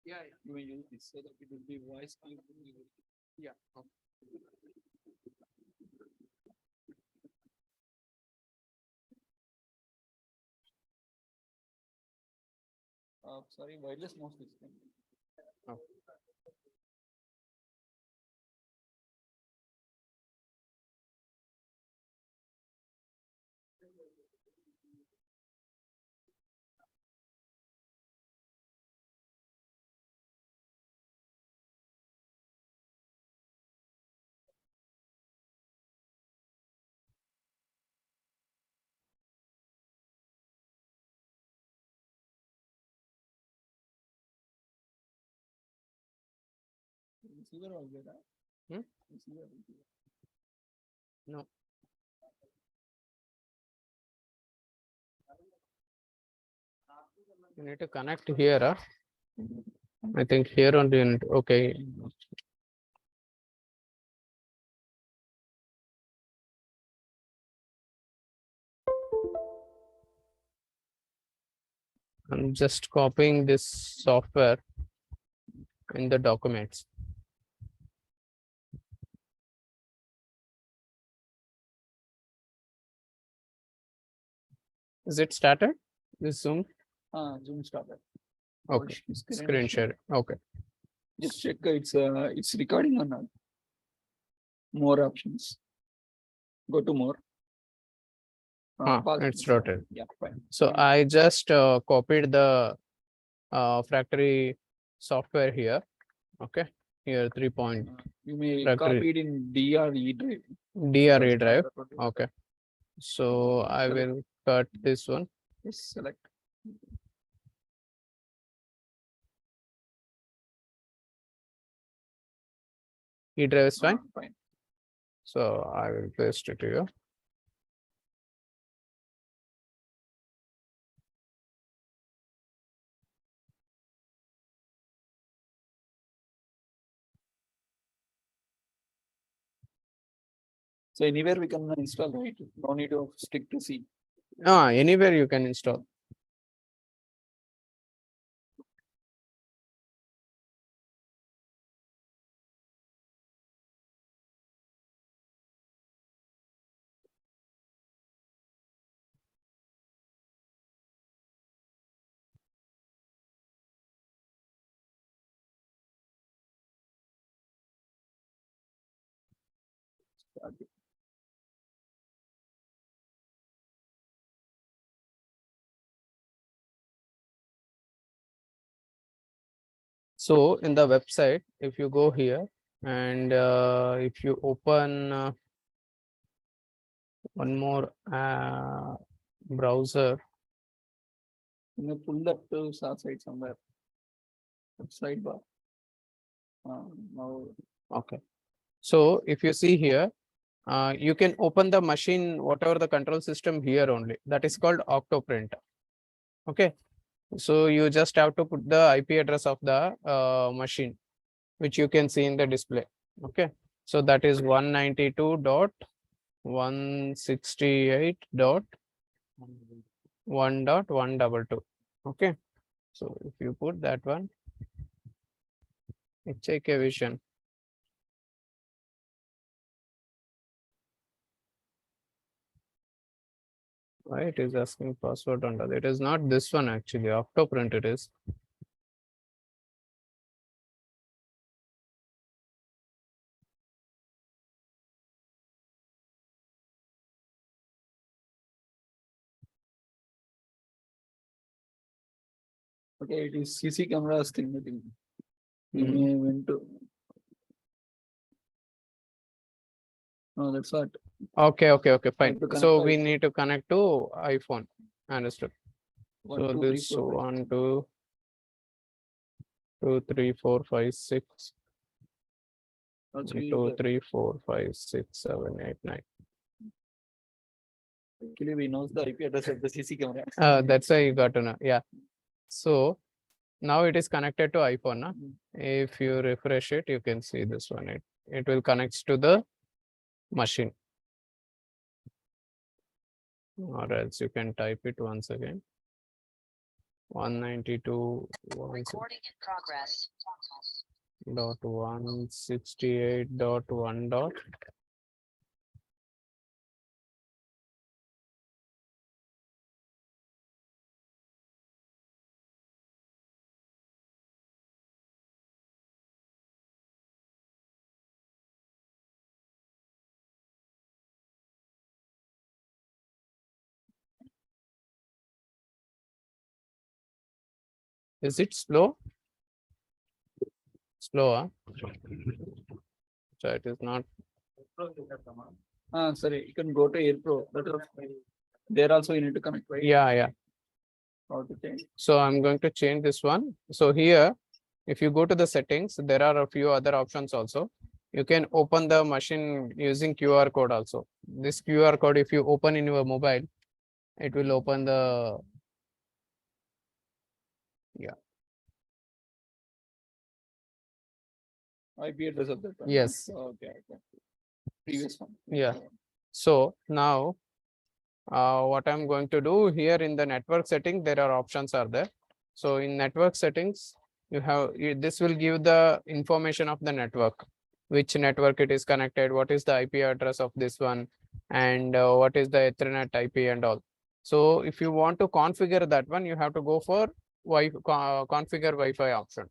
Yeah, you may use this so that it will be voice. Yeah. Sorry, wireless mouse system. Oh. Receiver or get receiver. No. You need to connect here. I think here on the okay. I'm just copying this software in the documents. Is it started? This Zoom? Zoom started. Okay. Screen share. Okay. Just check it's recording or not. More options. Go to more. It's rotated. Yeah, fine. So I just copied the factory software here. Okay. Here 3 point. You may copy it in DRE drive. DRE drive. Okay. So I will cut this one. Just select. E drive is fine. Fine. So I will paste it here. So anywhere we can install, right? No need to stick to C. Anywhere you can install. So in the website, if you go here and if you open one more browser, you may pull that to site somewhere. Sidebar. Now, okay. So if you see here, you can open the machine, whatever the control system here only. That is called Octoprint. Okay. So you just have to put the IP address of the machine, which you can see in the display. Okay. So that is 192.168.1.122. Okay. So if you put that one, check a vision. Why it is asking password under it is not this one actually. Octoprint it is. Okay, it is CC camera screen. You may went to. No, that's what. Okay, fine. So we need to connect to iPhone. Understood. So this 1, 2, 2, 3, 4, 5, 6. 2, 3, 4, 5, 6, 7, 8, 9. Actually, we know the IP address of the CC camera. That's why you got to know. Yeah. So now it is connected to iPhone. Huh? If you refresh it, you can see this one. It will connect to the machine. Or else you can type it once again. 192 Recording in progress. dot 168.1 dot. Is it slow? Slow, so it is not. Sorry, you can go to Air Pro. There also you need to connect, right? Yeah. How to change? So I'm going to change this one. So here, if you go to the settings, there are a few other options also. You can open the machine using QR code also. This QR code, if you open in your mobile, it will open the, IP address of that one. yes. Okay. Previous one. Yeah. So now, what I'm going to do here in the network setting, there are options are there. So in network settings, you have, this will give the information of the network, which network it is connected, what is the IP address of this one, and what is the Ethernet IP and all. So if you want to configure that one, you have to go for configure Wi-Fi option.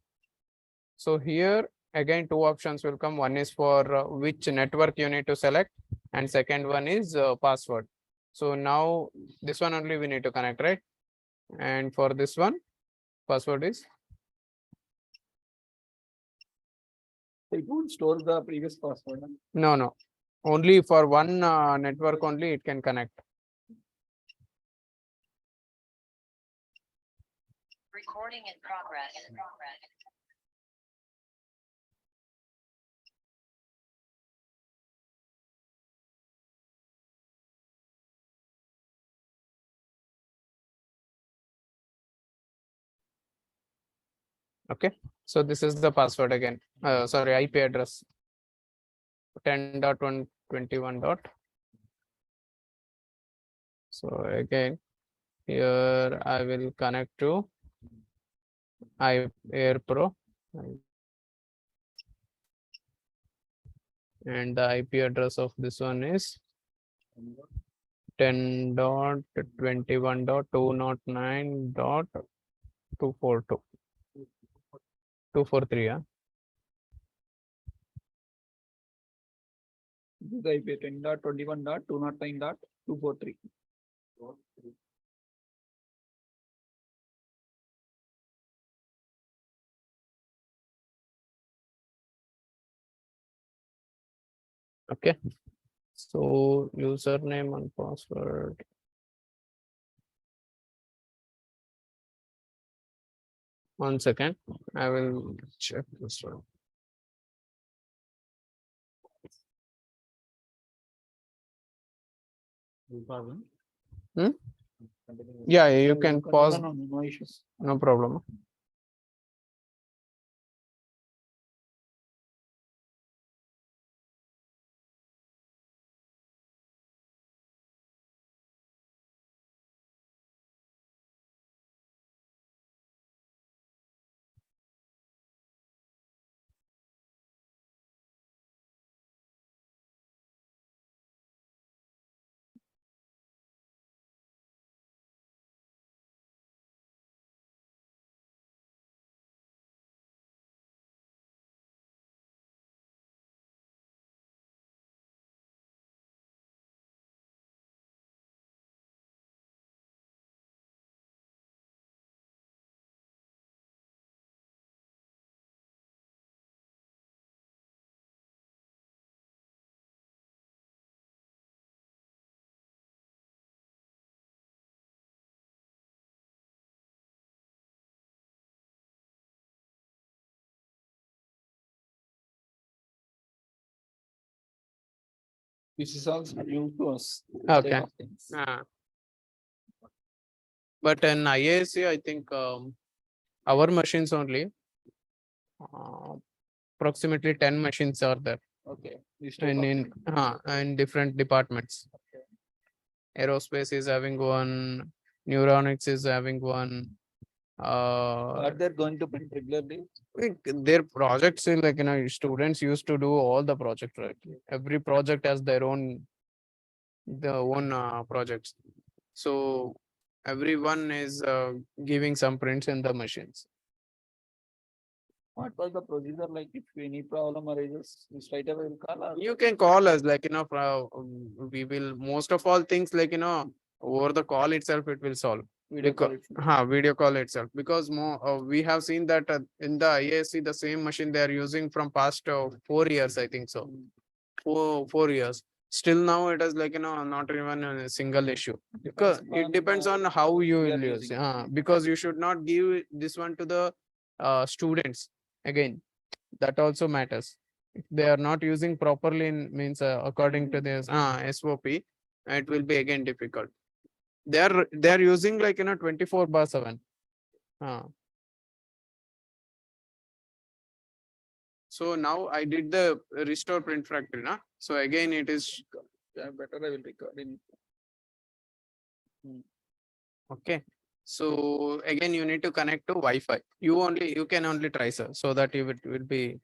So here again, two options will come. One is for which network you need to select, and second one is password. So now this one only we need to connect, right? And for this one, password is, It won't store the previous password. no. Only for one network only it can connect. Recording in progress. Okay. So this is the password again. Sorry, IP address 10.121 dot. So again, here I will connect to Air Pro, and the IP address of this one is 10.21.209.242. 243, yeah. This is the IP 10.21.209.243. Okay. So username and password. One second, I will check this one. Yeah, you can pause. No issues. No problem. This is also new to us. Okay. But in IAC, I think our machines only, approximately 10 machines are there. Okay. And in different departments. Aerospace is having one, neuronics is having one, Uh, Are they going to print regularly? like, their projects is like, students used to do all the project, right? Every project has their own projects. So everyone is giving some prints in the machines. What was the procedure like if any problem arises, you straight away will call or? You can call us, like, we will, most of all things, like, over the call itself, it will solve. Video call Because, it? video call itself, because more, we have seen that in the IASC, the same machine they are using from past 4 years, I think so. 4 years. Still now it is like, not even a single issue. Because it depends on how you we are will use. using Because you should not give this one to the students again. That also matters. If they are not using properly means according to this SOP, it will be again difficult. They are using like 24/7. So now I did the restore print fractal, na? So again it is Better I will record in. okay. So again you need to connect to Wi-Fi. You can only try, sir, so that you will be.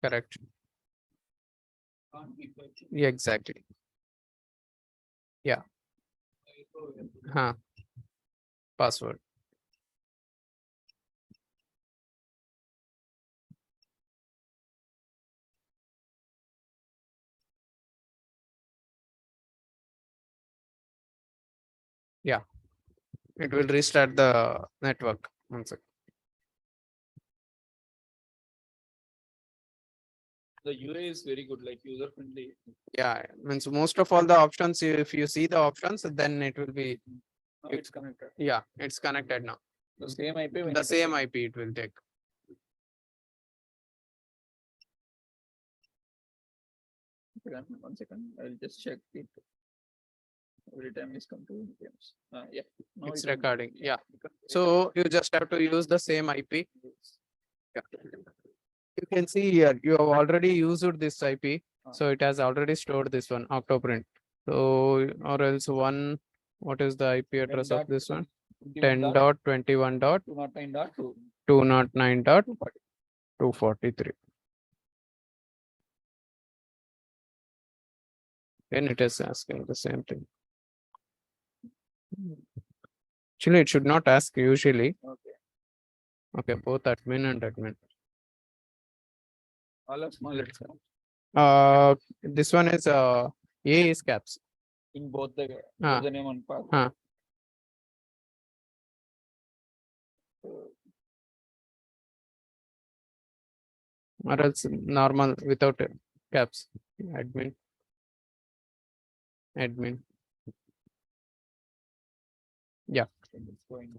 Correct. Yeah, exactly. Yeah. Password. Yeah. It will restart the network. One second. The UI is very good, like user friendly. Yeah, means most of all the options, if you see the options, then it will be, It's connected. yeah, it's connected now. The same IP. when The it- same IP it will take. One second, I will just check it. Every time it's come to games. Yeah. Now It's it will- recording. Yeah. So you just have to use the same IP. Yeah. You can see here, you have already used this IP. So it has already stored this one, Octoprint. So, or else what is the IP address of this one? 10.21. 209.2. 209.243. Then it is asking the same thing. Actually, it should not ask usually. Okay. Okay, both admin and admin. All are small letters. This one is A is caps. In both the Ah. username and password. Ah. Or else normal without caps. Admin. Yeah. It's going.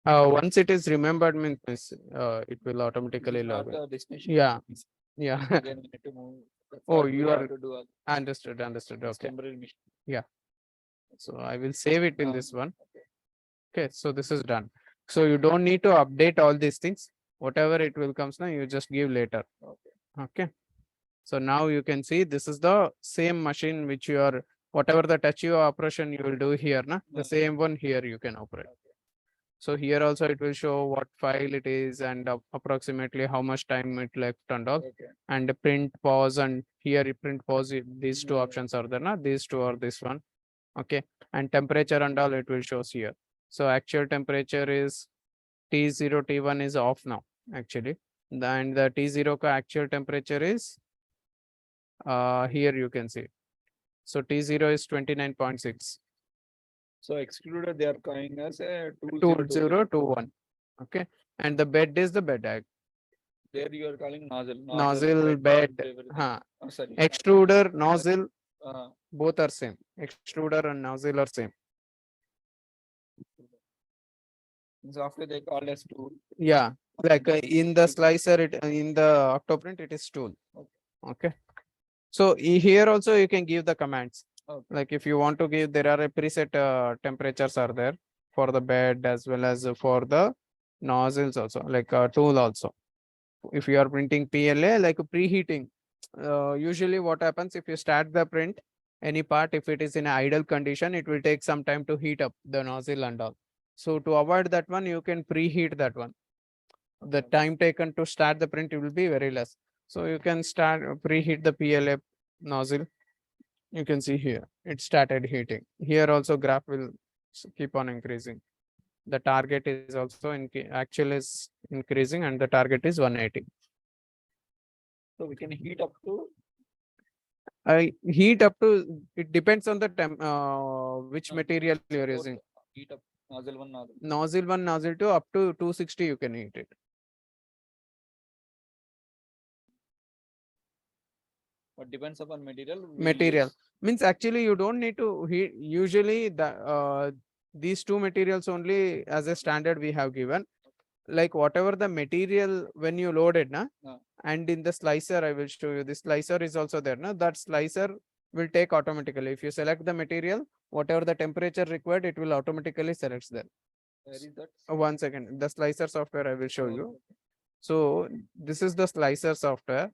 Once it is remembered means it will automatically Not log in. the destination. Yeah. Yeah. Again, we need to move. Oh, We you have are to do all understood. this Okay. temporary mission. So I will save it in Ah, this one. okay. Okay, so this is done. So you don't need to update all these things. Whatever it will comes now, you just give later. Okay. Okay. So now you can see this is the same machine which you are, whatever the touch operation you will do here, na? The Okay. same one here you can operate. So here also it will show what file it is and approximately how much time it left and all. Okay. And the print pause, and here you print pause, these two Yeah. options are there, na? These two or this one. Okay. And temperature and all it will shows here. So actual temperature is T0, T1 is off now actually. And the T0 actual temperature is here you can see. So T0 is 29.6. So excluded, they are calling us a 2021. Okay. And the bed is the bed. There you are calling nozzle. Nozzle, bed. Everything. Sorry. Extruder, nozzle, Uh, both are same. Extruder and nozzle are same. so after they call us tool. Yeah. Like in the slicer, in the Octoprint, it is tool. Okay. So here also you can give the commands. Okay. Like if you want to give, there are a preset temperatures are there for the bed as well as for the nozzles also, like tool also. if you are printing PLA, like preheating. Usually what happens if you start the print, any part, if it is in idle condition, it will take some time to heat up the nozzle and all. So to avoid that one, you can preheat that one. The time taken to start the print will be very less. So you can start preheat the PLA nozzle. You can see here, it started heating. Here also graph will keep on increasing. The target is also actual is increasing and the target is 180. So we can heat up to I heat up to, it depends on the which material you are using. heat up nozzle one, nozzle. Nozzle 1, nozzle 2, up to 260 you can heat it. But depends upon material. Material means actually you don't need to heat. Usually these two materials only as a standard we have given. Like whatever the material when you load it, and in the slicer I will show you. The slicer is also there, that slicer will take automatically. If you select the material, whatever the temperature required, it will automatically select there. Where is that? 1 second, the slicer software I will show you. So this is the slicer software,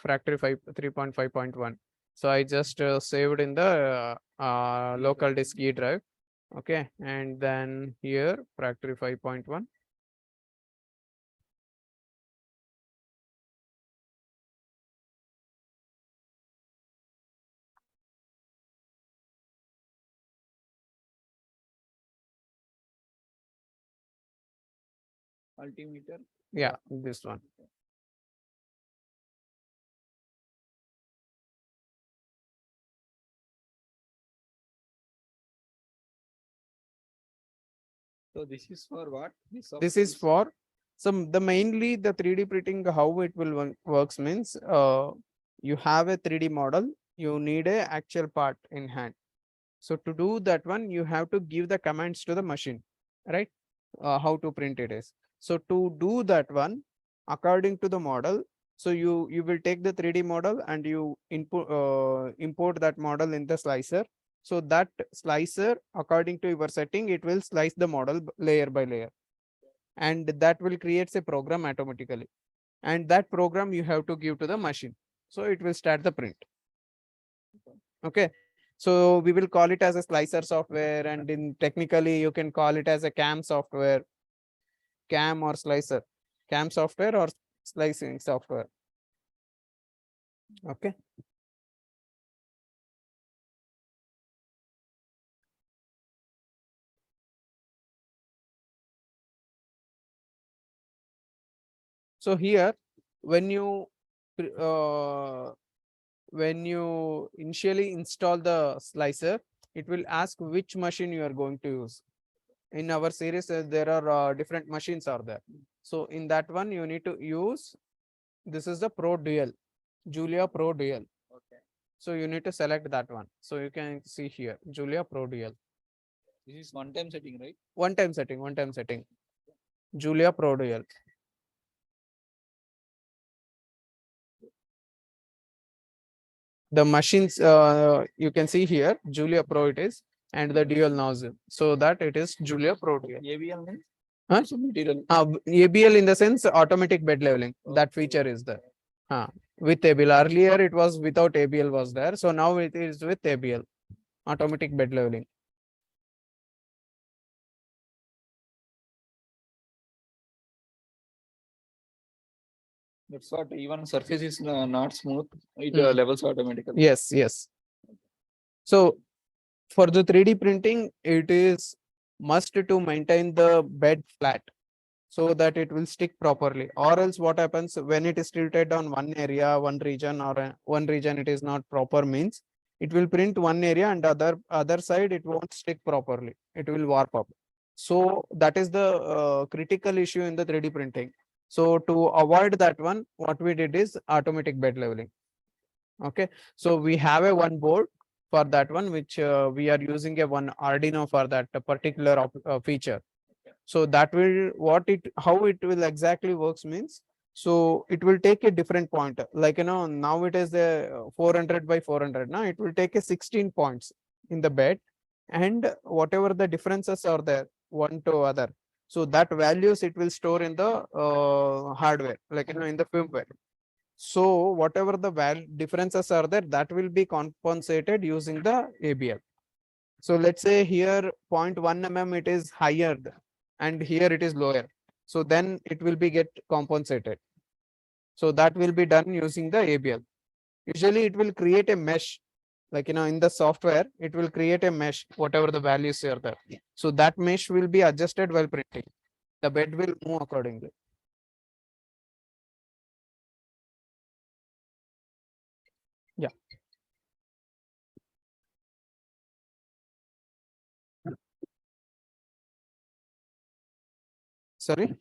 Fracktal 3.5.1. So I just saved in the local disk E drive. Okay, and then here Fracktal 5.1. Altimeter. Yeah, this one. So this is for what? This is for some the mainly the 3D printing, how it will works means you have a 3D model, you need a actual part in hand. So to do that one, you have to give the commands to the machine, right? How to print it is. So to do that one, according to the model, so you will take the 3D model and you import that model in the slicer. So that slicer, according to your setting, it will slice the model layer by layer, and that will create a program automatically. And that program you have to give to the machine. So it will start the print. Okay. So we will call it as a slicer software, and in technically you can call it as a CAM software, CAM or slicer, CAM software or slicing software. Okay. So here, when you initially install the slicer, it will ask which machine you are going to use. In our series, there are different machines are there. So in that one, you need to use, this is the Pro Dual, Julia Pro Dual. Okay. So you need to select that one. So you can see here, Julia Pro Dual. This is one-time setting, right? One-time setting. Julia Pro Dual. The machines you can see here, Julia Pro it is, and the dual nozzle. So that it is Julia Pro Dual. ABL means? Huh? Material. ABL in the sense automatic bed leveling. That feature is there. With ABL. Earlier it was without ABL was there. So now it is with ABL. Automatic bed leveling. That's what, even surface is not smooth, it levels automatically. Yes. So for the 3D printing, it is must to maintain the bed flat so that it will stick properly. Or else what happens when it is tilted on one area, one region, or one region it is not proper means it will print one area and other side it won't stick properly. It will warp up. So that is the critical issue in the 3D printing. So to avoid that one, what we did is automatic bed leveling. Okay, so we have a one board for that one, which we are using a one Arduino for that particular feature. So that will how it will exactly works means, so it will take a different point, like now it is a 400 by 400. Now it will take a 16 points in the bed, and whatever the differences are there one to other, So that values it will store in the hardware, like in the firmware. So whatever the differences are there, that will be compensated using the ABL. So let's say here 0.1 mm it is higher and here it is lower. So then it will be get compensated. So that will be done using the ABL. Usually it will create a mesh, like in the software, it will create a mesh, whatever the values are there. So that mesh will be adjusted while printing. The bed will move accordingly. Yeah. Sorry.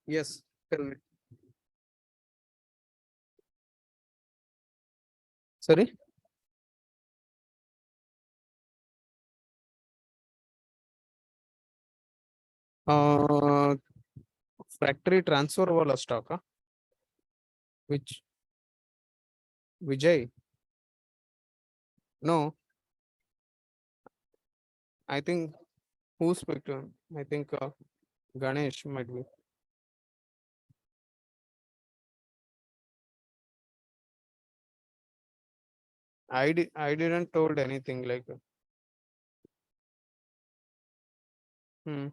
Yes. Tell me. Sorry. Factory transfer wala stock, huh? Which Vijay? No, I think who spoke to him? I think Ganesh might be. I didn't told anything like. Hmm.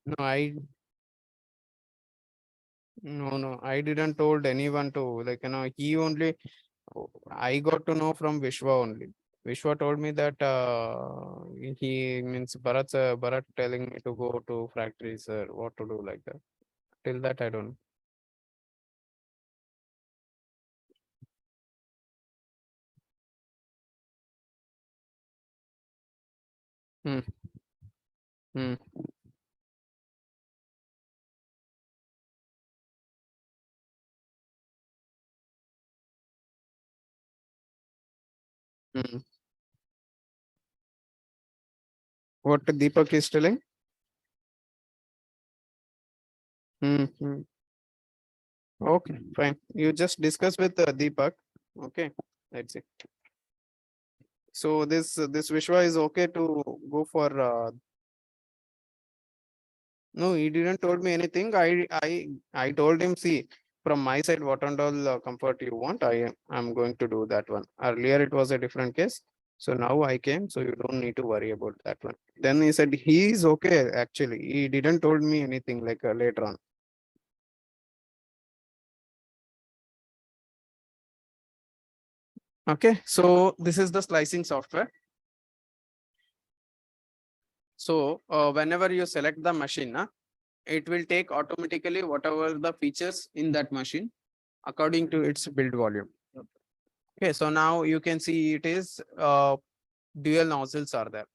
No, I didn't told anyone to, like he only. I got to know from Vishwa only. Vishwa told me that he means Bharat telling me to go to factories or what to do like that. Till that I don't. Hmm. Hmm. Hmm. What Deepak is telling? Hmm. Hmm. Okay, fine. You just discuss with Deepak. Okay, that's it. So this Vishwa is okay to go for. No, he didn't told me anything. I told him, see, from my side, what and all comfort you want, I'm going to do that one. Earlier it was a different case. So now I came, so you don't need to worry about that one. Then he said he is okay. Actually, he didn't told me anything like later on. Okay, so this is the slicing software. So whenever you select the machine, it will take automatically whatever the features in that machine according to its build volume. Okay, so now you can see it is dual nozzles are there.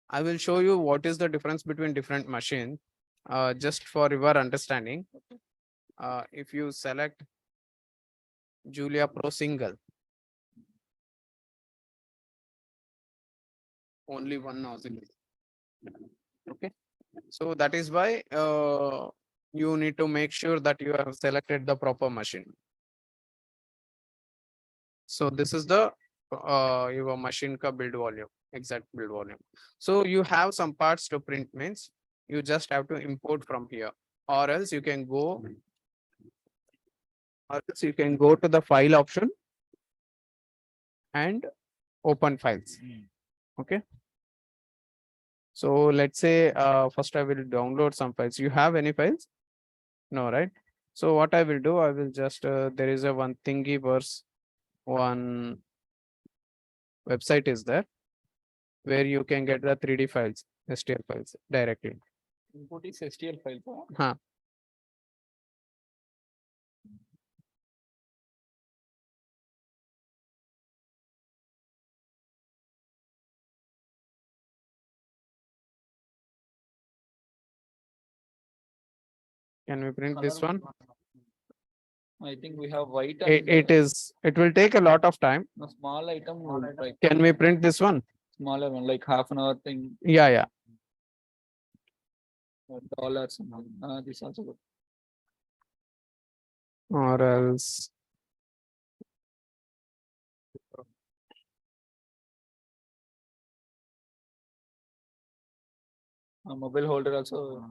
I will show you what is the difference between different machines just for your understanding. If you select Julia Pro single, only one nozzle is. Okay, so that is why you need to make sure that you have selected the proper machine. So this is the your machine ka build volume, exact build volume. So you have some parts to print means you just have to import from here, or else you can go, to the file option and open files. Okay. So let's say first I will download some files. You have any files? No, right? So what I will do, I will just there is a one Thingiverse, one website is there where you can get the 3D files, STL files directly. Input is STL file. Huh. Can we print this one? I think we have white. It will take a lot of time. A small item. Like Can we print this one? smaller one, like half an hour thing. Yeah. Dollars. This also good. Or else A mobile holder also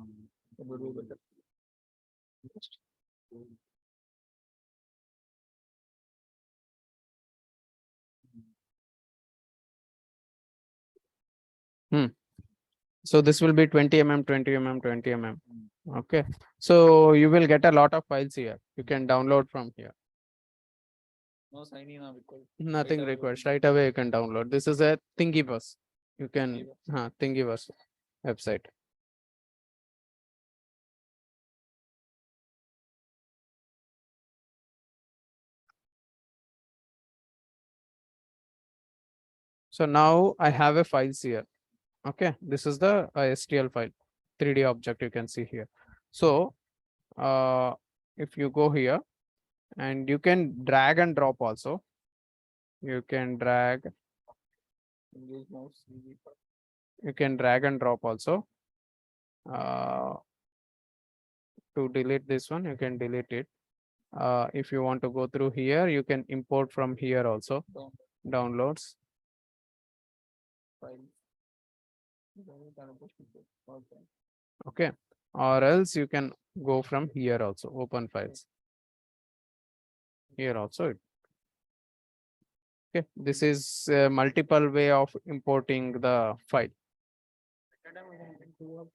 would be better. So this will be 20 mm, 20 mm, 20 mm. Okay. So you will get a lot of files here. You can download from here. No sign in or required. Nothing away required. Right away you can download. This is a Thingiverse. You can Thingiverse. Thingiverse website. So now I have a files here. Okay, this is the STL file, 3D object you can see here. So if you go here and you can drag and drop also. You can drag, Use mouse. you can drag and drop also. To delete this one, you can delete it. If you want to go through here, you can import from here also. Downloads. File. Okay, or else you can go from here also, open files. Here also. Okay, this is multiple way of importing the file.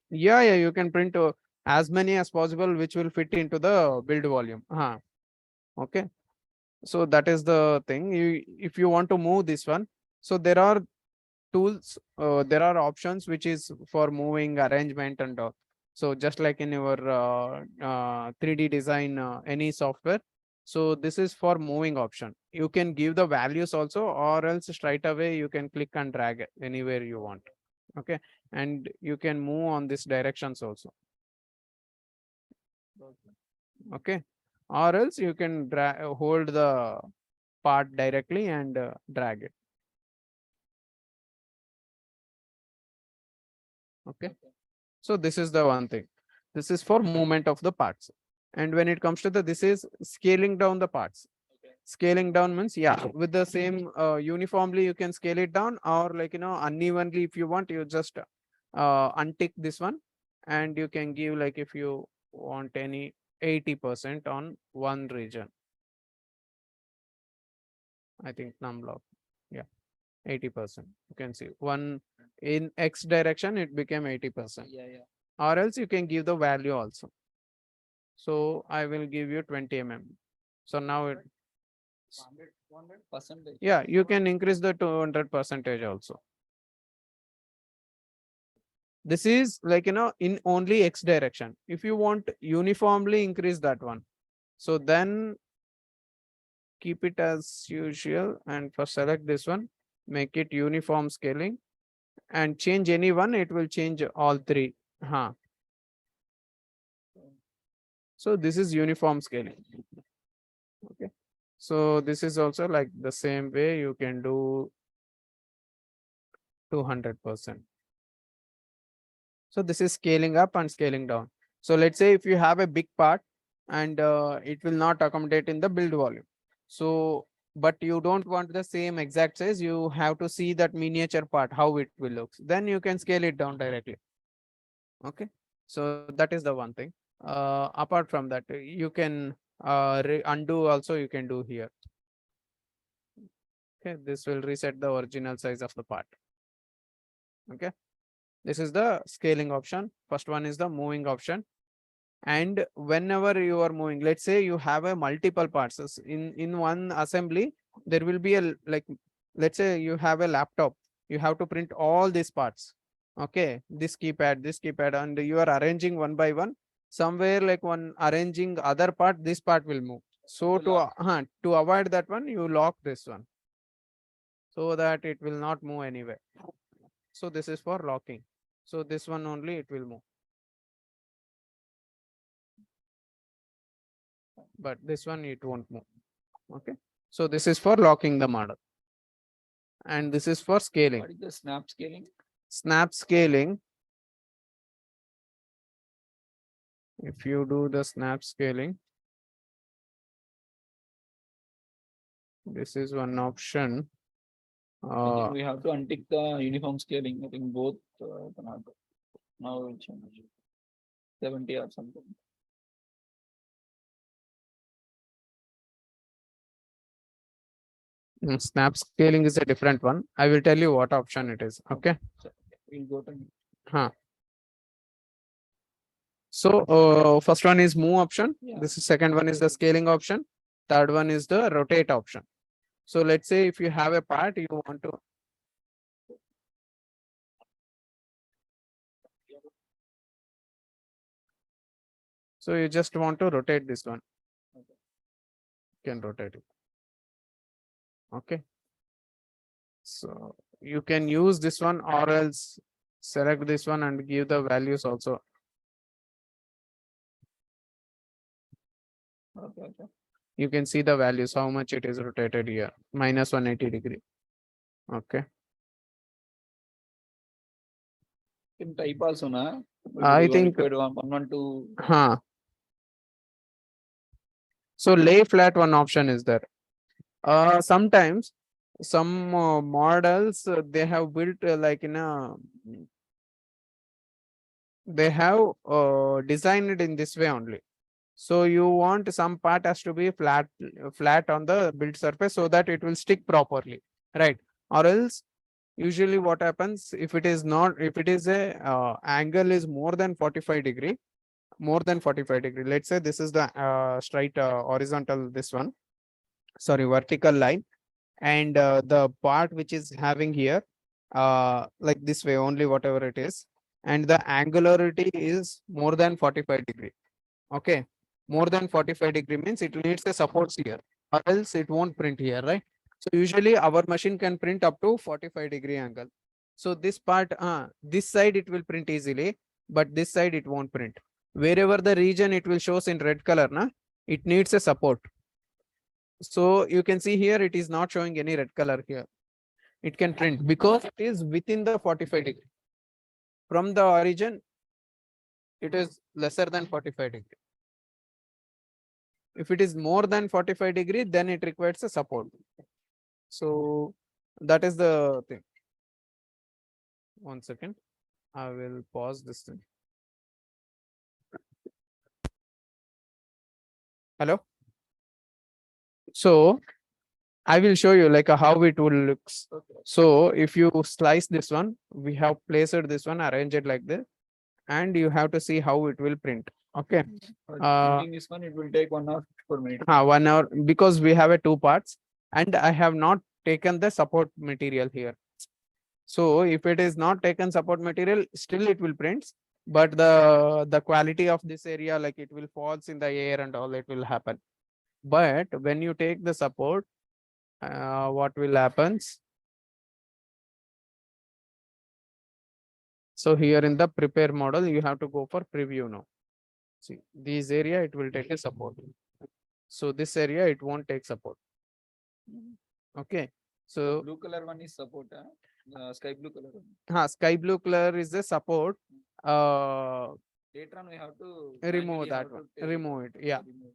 Yeah, you can print as many as possible, which will fit into the build volume. Okay, so that is the thing. If you want to move this one, so there are tools, there are options which is for moving, arrangement and all. So just like in your 3D design, any software. So this is for moving option. You can give the values also, or else straight away you can click and drag it anywhere you want. Okay, and you can move on this directions also. Okay, or else you can hold the part directly and drag it. Okay. So this is the one thing. This is for movement of the parts. And when it comes to this is scaling down the parts. Scaling down means, yeah, with the same uniformly, you can scale it down, or like, unevenly, if you want, you just untick this one and you can give, like, if you want any 80% on one region. I think num block. Yeah, 80%. You can see one in X direction, it became 80%. Or else you can give the value also. So I will give you 20 mm. So now it, 100%. yeah, you can increase the 200% also. This is like, in only X direction. If you want uniformly increase that one, so then keep it as usual and first select this one, make it uniform scaling and change any one, it will change all three. So this is uniform scaling. Okay. So this is also like the same way you can do 200%. So this is scaling up and scaling down. So let's say if you have a big part and it will not accommodate in the build volume. So, but you don't want the same exact size, you have to see that miniature part, how it will look. Then you can scale it down directly. Okay. So that is the one thing. Apart from that, you can undo also, you can do here. Okay, this will reset the original size of the part. Okay, this is the scaling option. First one is the moving option. And whenever you are moving, let's say you have a multiple parts in one assembly, there will be a, like, let's say you have a laptop, you have to print all these parts. Okay, this keypad, and you are arranging one by one. Somewhere like one arranging other part, this part will move. So to avoid that one, you lock this one so that it will not move anywhere. So this is for locking. So this one only it will move. But this one it won't move. Okay. So this is for locking the model. And this is for scaling. What is the snap scaling? Snap scaling. If you do the snap scaling, this is one option. I think we have to untick the uniform scaling. I think both cannot go. Now we'll change 70 or something. Snap scaling is a different one. I will tell you what option it is. Okay. So we'll go to Huh. So first one is move option. Yeah. This is second one is the scaling option. Third one is the rotate option. So let's say if you have a part you want to. So you just want to rotate this one. You can rotate it. Okay. So you can use this one or else select this one and give the values also. okay. You can see the values, how much it is rotated here, minus 180 degree. Okay. In type also, na? I think. 112. Huh. So lay flat one option is there. Sometimes some models they have built like in a they have designed it in this way only. So you want some part has to be flat on the built surface so that it will stick properly, right? Or else usually what happens if it is not, if it is a angle is more than 45 degree, let's say this is the straight horizontal, this one, sorry, vertical line, and the part which is having here like this way only, whatever it is, and the angularity is more than 45 degree. Okay, more than 45 degree means it needs a supports here, or else it won't print here, right? So usually our machine can print up to 45 degree angle. So this part, this side it will print easily, but this side it won't print. Wherever the region it will shows in red color, na, it needs a support. So you can see here it is not showing any red color here. It can print because it is within the 45 degree. From the origin, it is lesser than 45 degree. If it is more than 45 degree, then it requires a support. So that is the thing. 1 second. I will pause this thing. Hello. So I will show you like how it will looks. So if you slice this one, we have placed this one, arrange it like this, and you have to see how it will print. Okay. Printing this one, it will take 1 hour per minute. 1 hour, because we have a 2 parts and I have not taken the support material here. So if it is not taken support material, still it will print, but the quality of this area, like it will falls in the air and all, it will happen. But when you take the support, what will happens? So here in the prepare model, you have to go for preview now. See, this area it will take a support. So this area it won't take support. Okay. So blue color one is support, sky blue color one. Sky blue color is the support. Later on we have to Remove manually that have one. to take Remove it. Yeah. remove.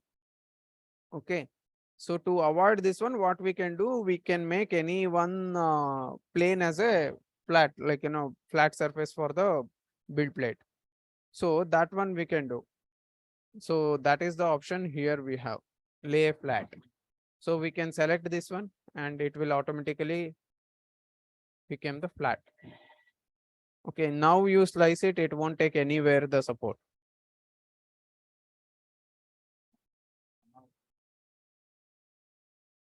Okay. So to avoid this one, what we can do, we can make any one plane as a flat, like, flat surface for the build plate. So that one we can do. So that is the option here we have, lay flat. So we can select this one and it will automatically become the flat. Okay, now you slice it, it won't take anywhere the support.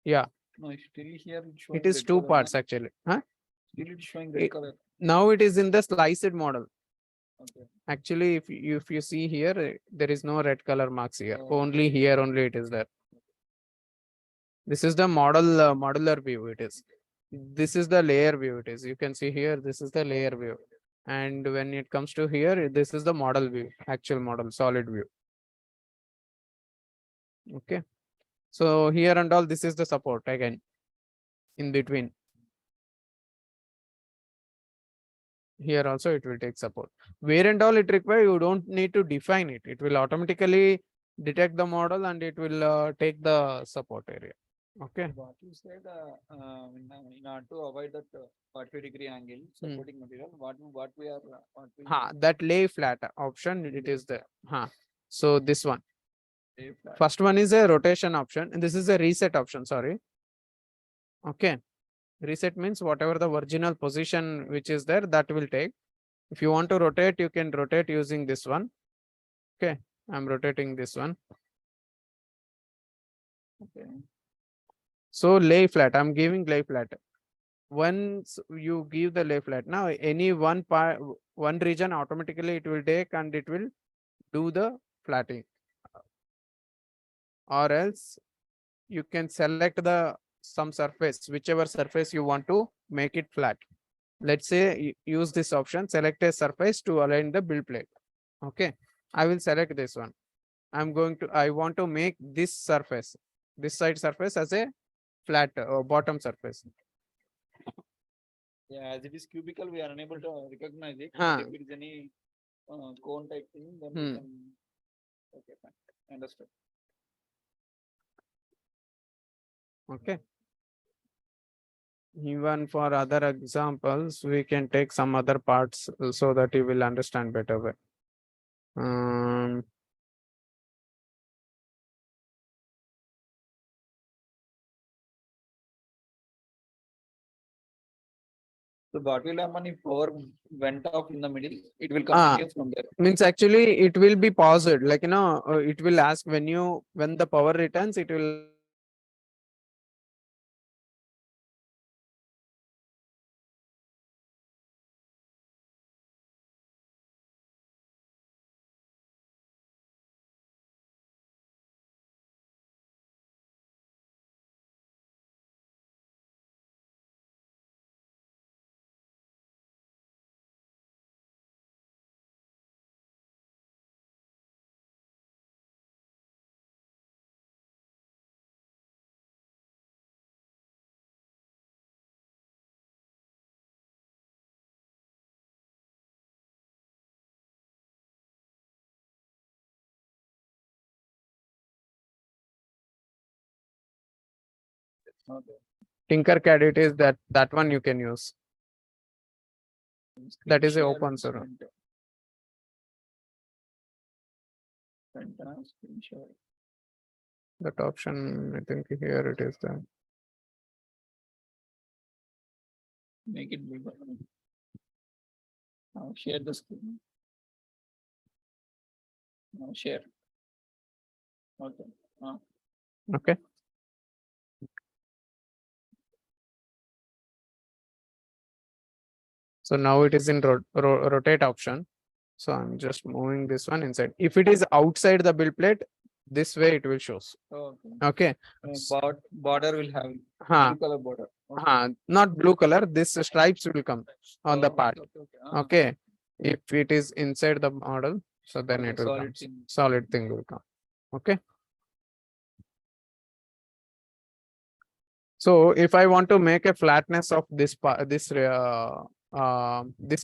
Yeah. No, still here it's showing It is red 2 color, parts na? actually. Huh? Still it's showing red color. Now it is in the sliced model. Okay. Actually, if you see here, there is no red color marks here. Oh. Only here only it is there. This is the model modular view. It is. This is the layer view. It is. You can see here. This is the layer view. And when it comes to here, this is the model view, actual model, solid view. Okay. So here and all, this is the support again in between. Here also it will take support. Where and all it require, you don't need to define it. It will automatically detect the model and it will take the support area. Okay. What you said, in order to avoid that 45-degree angle supporting material, what we are, what we That lay flat option, it is there. So this one. lay flat. First one is a rotation option, and this is a reset option. Sorry. Okay. Reset means whatever the original position which is there, that will take. If you want to rotate, you can rotate using this one. Okay. I'm rotating this one. Okay. So lay flat, I'm giving lay flat. Once you give the lay flat, now any one part, one region automatically it will take and it will do the flatting. Or else you can select the some surface, whichever surface you want to make it flat. Let's say use this option, select a surface to align the build plate. Okay, I will select this one. I want to make this surface, this side surface as a flat bottom surface. Yeah, as it is cubical, we are unable to recognize it. But if it is any cone type thing, then we can. Okay, fine. Understood. Okay. Even for other examples, we can take some other parts so that you will understand better way. So what will happen if power went off in the middle? It will continue from there. Means actually it will be paused, like it will ask when the power returns, it will Okay. Tinkercad, it is that one you can use. That is a Screen open share, source. screen share. That option, I think here it is there. Make it bigger. Now share the screen. Now share. Okay. Okay. So now it is in rotate option. So I'm just moving this one inside. If it is outside the build plate, this way it will shows. Okay. Okay. Border will have Huh. blue color border. Not blue color. This stripes will come on the part. Okay. If it is inside the model, so then it will come. Solid thing will come. Okay. So if I want to make a flatness of this part, this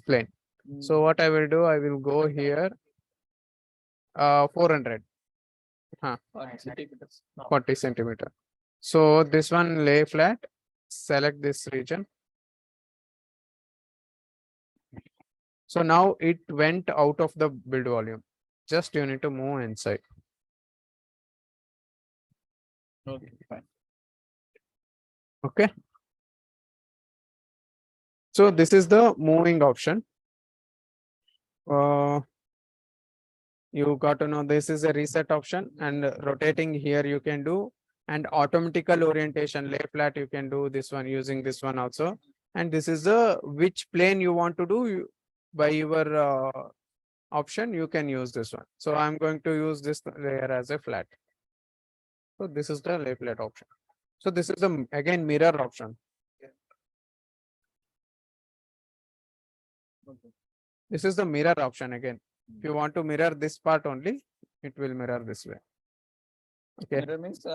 plane. So what I will do, I will go here. 400. 40 centimeter. So this one lay flat. Select this region. So now it went out of the build volume. Just you need to move inside. Okay, fine. Okay. So this is the moving option. You got to know this is a reset option, and rotating here you can do, and automatical orientation lay flat you can do this one using this one also. And this is the which plane you want to do by your option, you can use this one. So I'm going to use this layer as a flat. So this is the lay flat option. So this is the again mirror option. This is the mirror option again. If you want to mirror this part only, it will mirror this way. Okay. Mirror means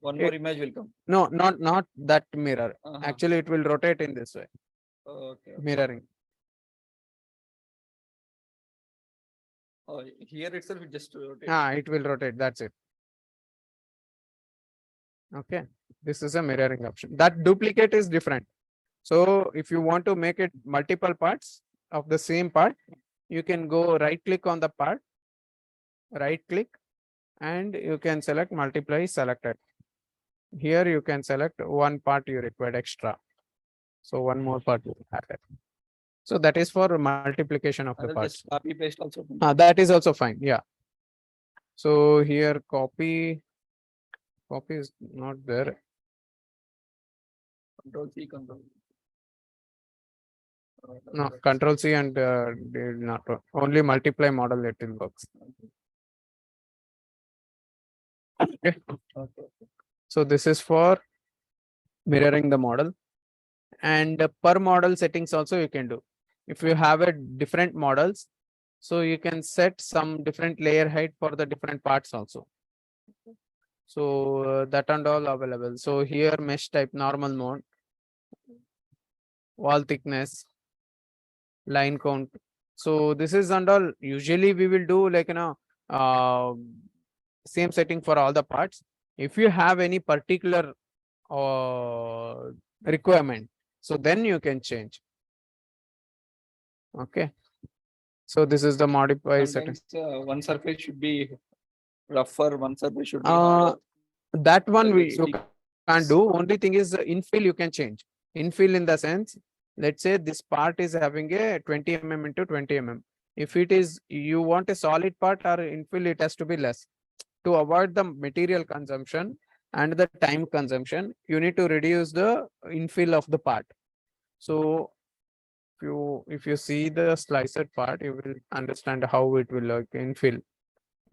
one more image will come. No, not that mirror. Actually, it will rotate in this way. Okay. Mirroring. Oh, here itself it just rotate. It will rotate. That's it. Okay. This is a mirroring option. That duplicate is different. So if you want to make it multiple parts of the same part, you can go right click on the part, right click, and you can select multiply selected. Here you can select one part you required extra. So one more part you added. So that is for multiplication of the Other parts. just copy paste also. That is also fine. Yeah. So here copy is not there. Control C, control. No, control C and did not work. Only multiply model it will works. Okay. Okay. So this is for mirroring the model, and per model settings also you can do. If you have a different models, so you can set some different layer height for the different parts also. So that and all available. So here mesh type normal mode, wall thickness, line count. So this is and all. Usually we will do like same setting for all the parts. If you have any particular requirement, so then you can change. Okay. So this is the modify setting. Sometimes one surface should be rougher, one surface should be Uh, harder. That one Like you can't do. Only thing is infill you can change. Infill in the sense, let's say this part is having a 20 mm into 20 mm. If it is you want a solid part or infill, it has to be less. To avoid the material consumption and the time consumption, you need to reduce the infill of the part. So if you see the slicer part, you will understand how it will look infill.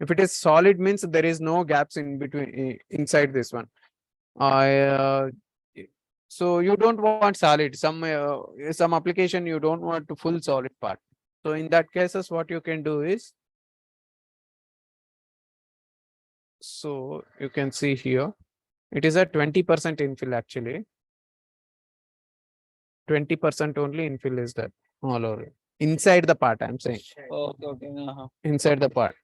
If it is solid, means there is no gaps in between inside this one. Uh, so you don't want solid. Some application you don't want to full solid part. So in that cases, what you can do is, so you can see here, it is a 20% infill actually. 20% only infill is that all over inside the part. I'm saying Okay, okay. inside the part.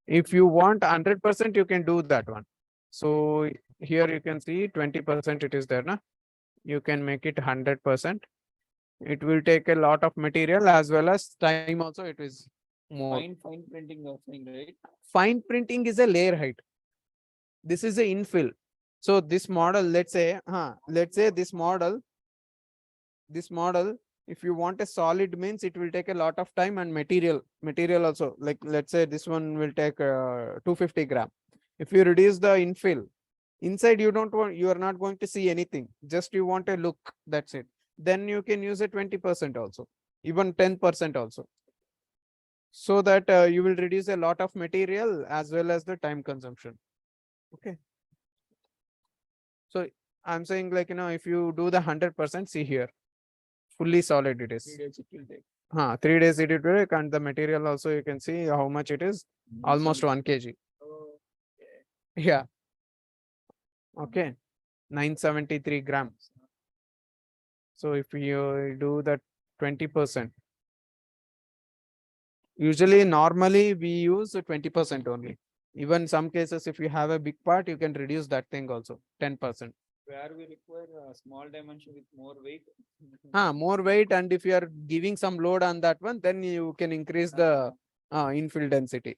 If you want 100%, you can do that one. So here you can see 20% it is there, na? You can make it 100%. It will take a lot of material as well as time also it is more. Fine printing you're saying, right? Fine printing is a layer height. This is a infill. So this model, let's say this model, if you want a solid means it will take a lot of time and material also, like let's say this one will take 250 gram. If you reduce the infill inside, you are not going to see anything, just you want a look, that's it. Then you can use a 20% also, even 10% also, so that you will reduce a lot of material as well as the time consumption. Okay. So I'm saying, like, if you do the 100%, see here, fully solid it is. 3 days it will take. 3 days it will take, and the material also you can see how much it is, almost 1 kg. Oh, Yeah. Okay. 973 grams. So if you do that 20%, usually normally we use 20% only. Even some cases, if you have a big part, you can reduce that thing also 10%. where we require a small dimension with more weight. More weight, and if you are giving some load on that one, then you can increase the infill density.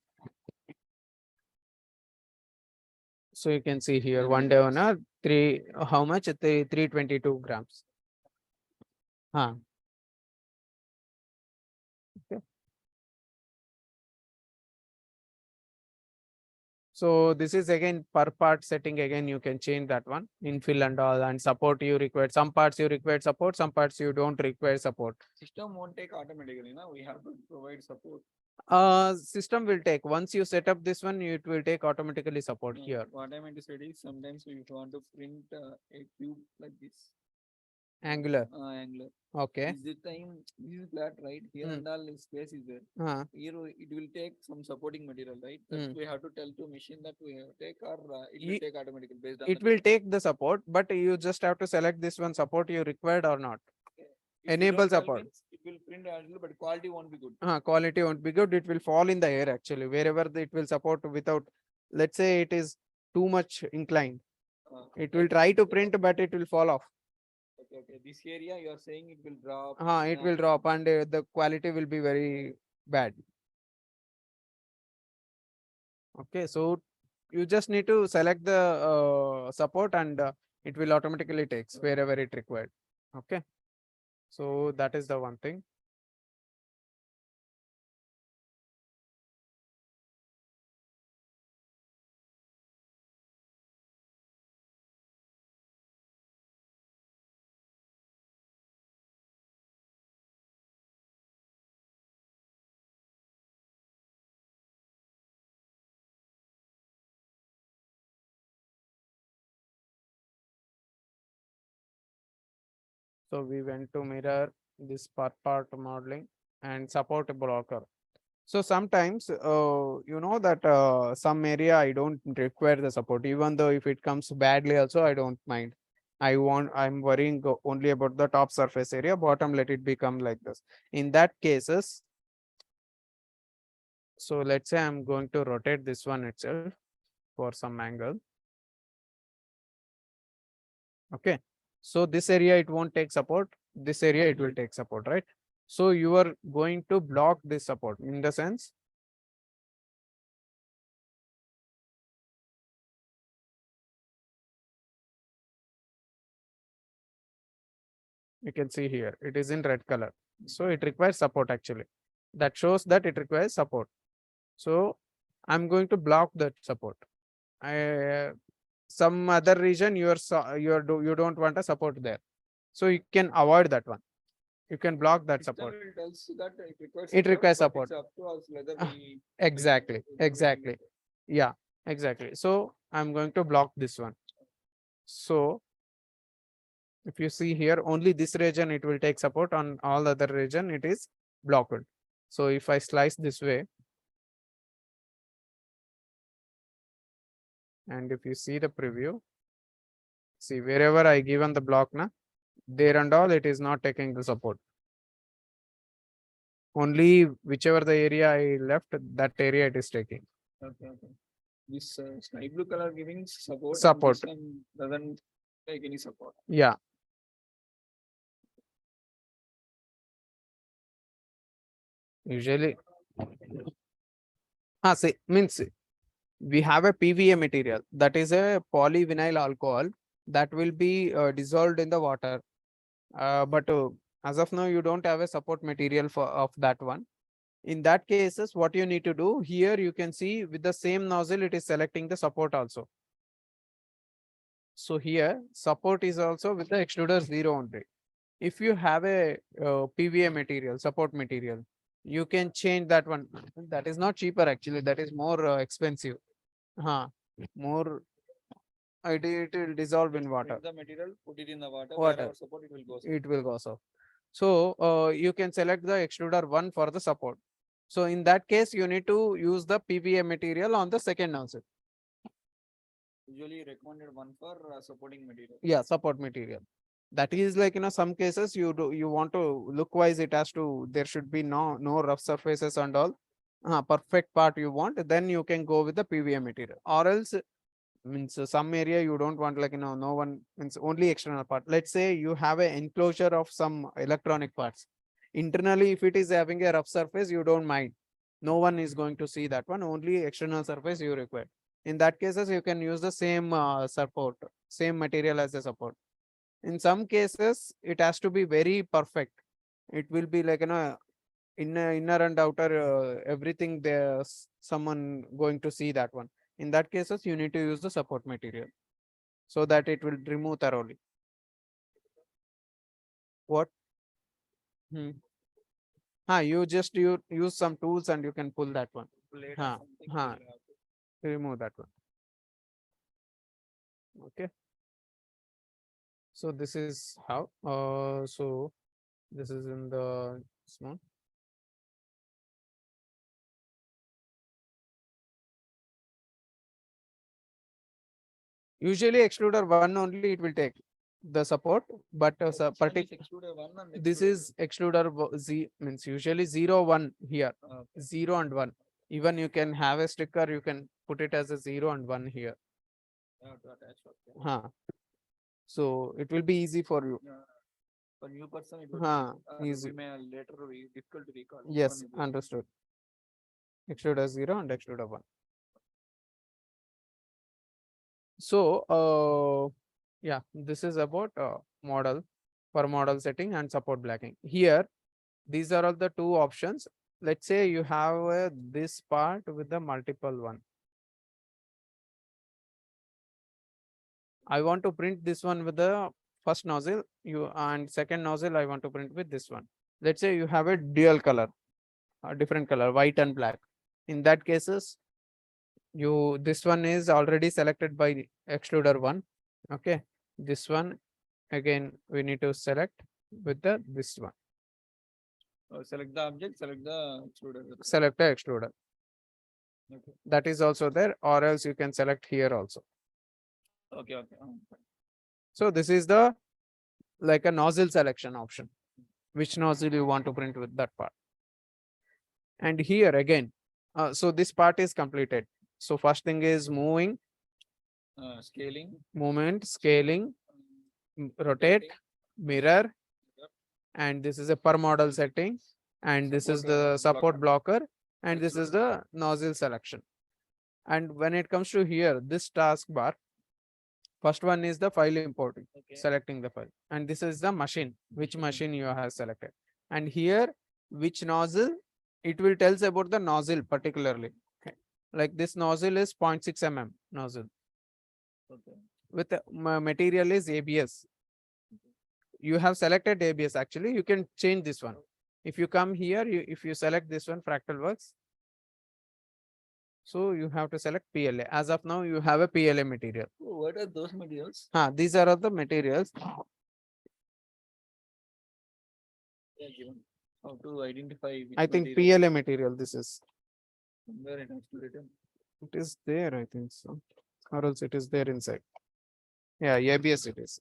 So you can see here one day on a how much? 322 grams. Okay. So this is again per part setting. Again, you can change that one, infill and all, and support you require. Some parts you require support, some parts you don't require support. System won't take automatically, no? We have to provide support. System will take, once you set up this one, it will take automatically support No, here. what I meant to say is sometimes we want to print a cube like this. Angular. Angular. Okay. This time this is flat, right? Here and all space is there. Here it will take some supporting material, right? That we have to tell to machine that we have to take, or it will take automatically based on It will take the support, but you just have to select this one support you required or not. If you Enable don't tell support. means it will print Angular, but quality won't be good. Quality won't be good. It will fall in the air actually, wherever it will support without, let's say it is too much inclined. It will try to print, but it will fall off. Okay. This area you are saying it will drop. It will drop and the quality will be very bad. Okay, so you just need to select the support and it will automatically takes wherever it required. Okay, so that is the one thing. So we went to mirror this part modeling and support blocker. So sometimes, you know that some area I don't require the support, even though if it comes badly also, I don't mind. I'm worrying only about the top surface area, bottom let it become like this. In that cases, so let's say I'm going to rotate this one itself for some angle. Okay. So this area, it won't take support. This area, it will take support, right? So you are going to block this support in the sense. You can see here, it is in red color. So it requires support actually. That shows that it requires support. So I'm going to block that support. Some other region you don't want a support there. So you can avoid that one. You can block that support. It requires support. Exactly. Yeah, exactly. So I'm going to block this one. So if you see here, only this region it will take support, on all other region it is blocked. So if I slice this way, and if you see the preview, see wherever I given the block na, there and all it is not taking the support. Only whichever the area I left, that area it is taking. Okay. This sky blue color giving support. Support. And this one doesn't take any support. Yeah. Usually, see, means we have a PVA material, that is a polyvinyl alcohol that will be dissolved in the water. But as of now, you don't have a support material of that one. In that cases, what you need to do here, you can see with the same nozzle, it is selecting the support also. So here, support is also with the extruder 0 only. If you have a PVA material, support material, you can change that one. That is not cheaper actually. That is more expensive. More. It will dissolve in water. The material, put it in the water. Support, it will go. It will go so. So you can select the extruder 1 for the support. So in that case, you need to use the PVA material on the second nozzle. Usually recommended one for supporting material. Yeah, support material. That is like, some cases you want to look wise, it has to, there should be no rough surfaces and all. Perfect part you want, then you can go with the PVA material, or else means some area you don't want, like, no one, means only external part. Let's say you have an enclosure of some electronic parts. Internally, if it is having a rough surface, you don't mind. No one is going to see that one, only external surface you require. In that cases, you can use the same support, same material as the support. In some cases, it has to be very perfect. It will be like, inner and outer, everything there's someone going to see that one. In that cases, you need to use the support material so that it will remove thoroughly. What? You just use some tools and you can pull that one. Remove that one. Okay. So this is how. So this is in the small. Usually extruder 1 only it will take the support, but this is extruder Z, means usually 0, 1 here. 0 and 1. Even you can have a sticker, you can put it as a 0 and 1 here. have to attach. Okay. So it will be easy for you. Yeah. For new person, it would Easy. we may later be difficult to recall. Yes, One is understood. Extruder 0 and extruder 1. So, yeah, this is about model for model setting and support blocking. Here, these are all the two options. Let's say you have this part with the multiple one. I want to print this one with the first nozzle, and second nozzle I want to print with this one. Let's say you have a dual color, a different color, white and black. In that cases, this one is already selected by extruder 1. Okay, this one again we need to select with this one. select the object, select the extruder. Select the extruder. Okay. That is also there, or else you can select here also. Okay. So this is the like a nozzle selection option. Which nozzle you want to print with that part. And here again, so this part is completed. So first thing is moving, Scaling, movement, scaling, rotate, mirror, and this is a per model setting, and this is the support blocker, and this is the nozzle selection. And when it comes to here, this taskbar, first one is the file importing, selecting the file, and this is the machine, which machine you have selected, and here which nozzle, it will tells about the nozzle particularly. Okay. Like this nozzle is 0.6 mm nozzle. Okay. With the material is ABS. You have selected ABS, actually you can change this one. If you come here, if you select this one, Fractal Works, so you have to select PLA. As of now, you have a PLA material. What are those materials? These are all the materials. Yeah, given. How to identify which I think material? PLA material this is. Where it has to written? It is there, I think so. Or else it is there inside. Yeah, ABS it is.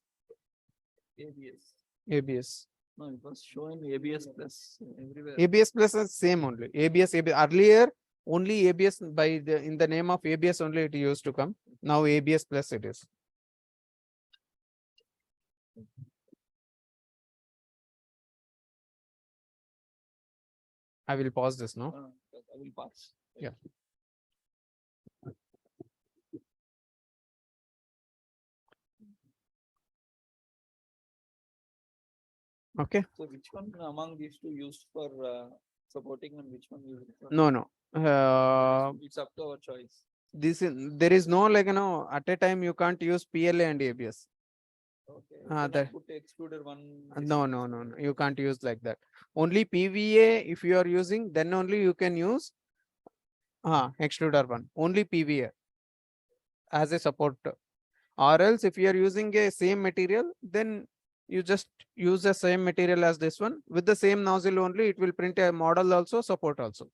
ABS. ABS. No, it was showing ABS plus everywhere. ABS plus is same only. ABS. Earlier, only ABS in the name of ABS only it used to come. Now ABS plus it is. I will pause this now. I will pass. Yeah. Okay. So which one among these two used for supporting and which one used for? No. It's up to our choice. There is no at a time you can't use PLA and ABS. Okay. That put extruder one. No. You can't use like that. Only PVA if you are using, then only you can use extruder one. Only PVA as a support. Or else if you are using a same material, then you just use the same material as this one. With the same nozzle only, it will print a model also, support also.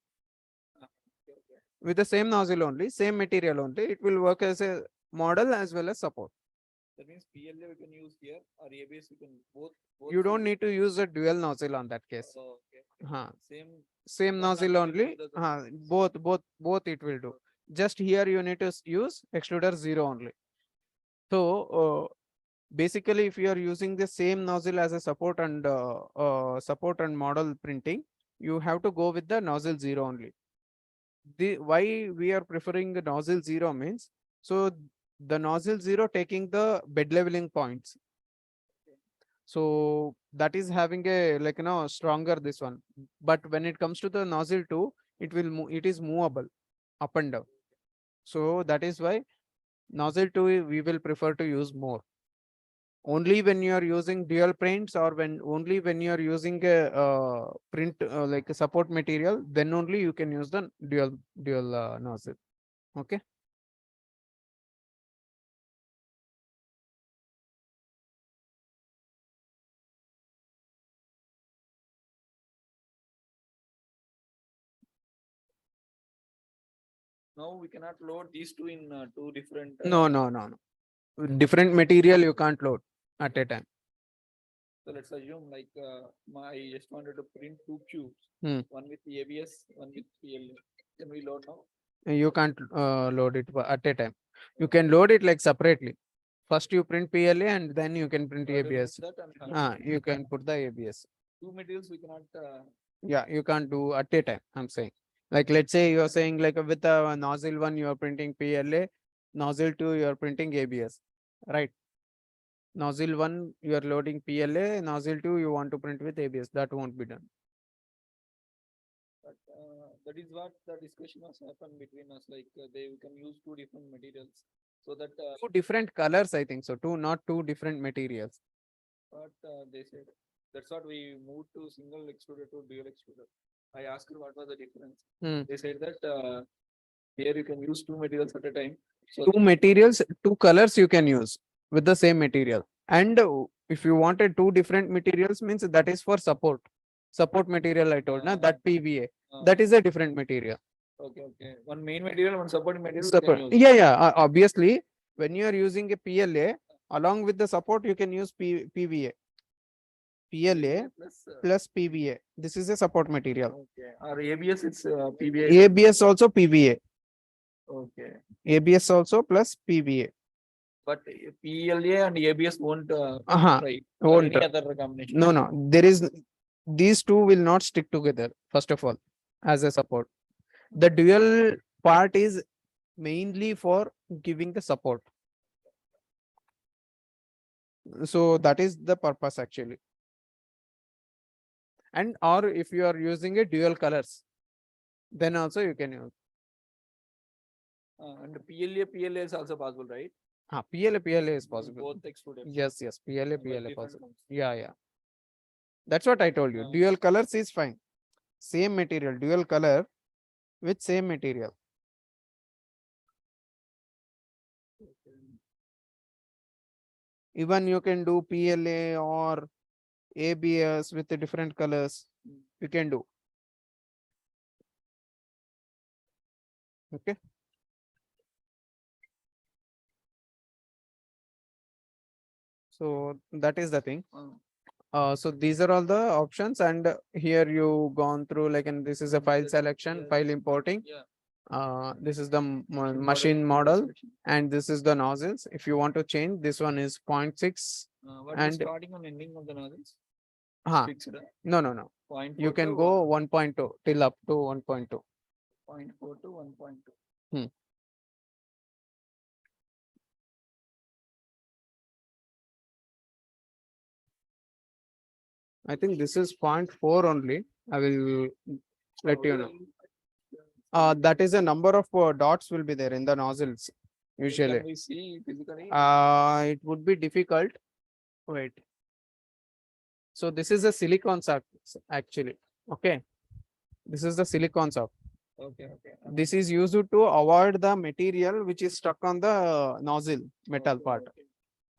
With the same nozzle only, same material only, it will work as a model as well as support. That means PLA we can use here or ABS we can both You don't need to use a dual nozzle on that case. Okay. Same nozzle only. Both it will do. Just here you need to use extruder 0 only. So basically, if you are using the same nozzle as a support and model printing, you have to go with the nozzle 0 only. Why we are preferring the nozzle 0 means, so the nozzle 0 taking the bed leveling points. So that is having a stronger this one. But when it comes to the nozzle 2, it is movable up and down. So that is why nozzle 2 we will prefer to use more. Only when you are using dual prints or only when you are using a print like a support material, then only you can use the dual nozzle. Okay. Now we cannot load these two in two different. No. Different material you can't load at a time. So let's assume like I just wanted to print two cubes, one with ABS, one with PLA. Can we load now? You can't load it at a time. You can load it like separately. First you print PLA and then you can print ABS. That and You can put the ABS. two materials we cannot. Yeah, you can't do at a time, I'm saying. Like, let's say you're saying like with a nozzle 1, you're printing PLA, nozzle 2, you're printing ABS, right? Nozzle 1, you're loading PLA, nozzle 2, you want to print with ABS. That won't be done. But that is what the discussion was happened between us. Like they can use two different materials, so that. Two different colors, I think so. Not two different materials. But they said that's what we moved to single extruder to dual extruder. I asked her what was the difference. They said that here you can use two materials at a time. So Two materials, two colors you can use with the same material. And if you wanted two different materials, means that is for support. Support material I told, na, that PVA. That is a different material. Okay. One main material, one supporting material. you Support. can use. Yeah. Obviously, when you are using a PLA, along with the support, you can use PVA. PLA plus PVA. This is a support material. Okay. Or ABS, it's PVA. ABS also PVA. Okay. ABS also plus PVA. But PLA and ABS won't. Right. Won't. Any other combination. No. There is, these two will not stick together, first of all, as a support. The dual part is mainly for giving the support. So that is the purpose actually. And or if you are using a dual colors, then also you can use. And PLA is also possible, right? PLA is possible. Both extruded. Yes, PLA different possible. ones. Yeah. That's what I told you. Ah. Dual colors is fine. Same material, dual color with same material. Even you can do PLA or ABS with the different colors. You can do. Okay. So that is the thing. So these are all the options, and here you gone through like, and this is a file selection, file importing. Yeah. This is the machine model, and this is the nozzles. If you want to change, this one is 0.6. What is And starting and ending of the nozzles? Fixed. No. 0.4 You can to go 1.2 till up to 1.2. 0.4 to 1.2. I think this is 0.4 only. I will let you know. That is a number of dots will be there in the nozzles usually. Can we see physically? It would be difficult. Wait. So this is a silicon sock actually. Okay. This is the silicon sock. Okay. This is used to avoid the material which is stuck on the nozzle metal part.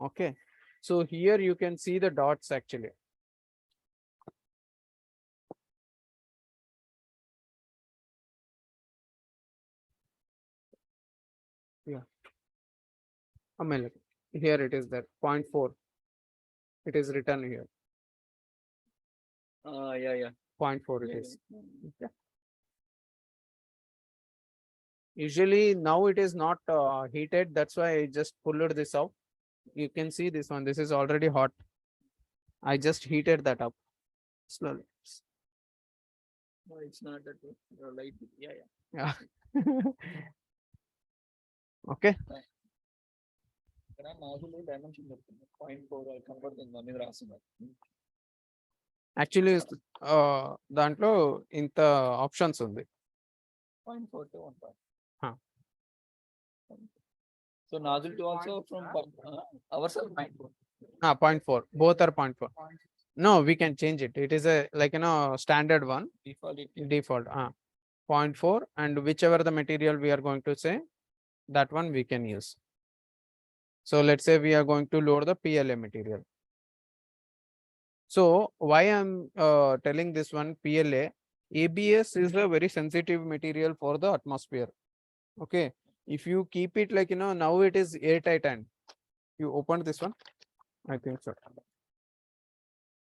Okay. So here you can see the dots actually. Yeah. Here it is that 0.4. It is written here. Yeah. 0.4 it is. Okay. Usually now it is not heated. That's why I just pulled this out. You can see this one. This is already hot. I just heated that up slowly. No, it's not that way. Light. Yeah. Yeah. Okay. ఇక్కడ nozzle dimension చెప్తుంది 0.4 కనబడుతుంది దాని మీద రాస్తున్నారు. Actually, దాంట్లో ఇంత options ఉంది. 0.4 to 1. So nozzle 2 also from ours are 0.4. 0.4. Both are 0.4. No, we can change it. It is a like standard one. Default. 0.4, and whichever the material we are going to say, that one we can use. So let's say we are going to load the PLA material. So why I'm telling this one PLA, ABS is a very sensitive material for the atmosphere. Okay. If you keep it like, now it is airtight, and you open this one, I think so.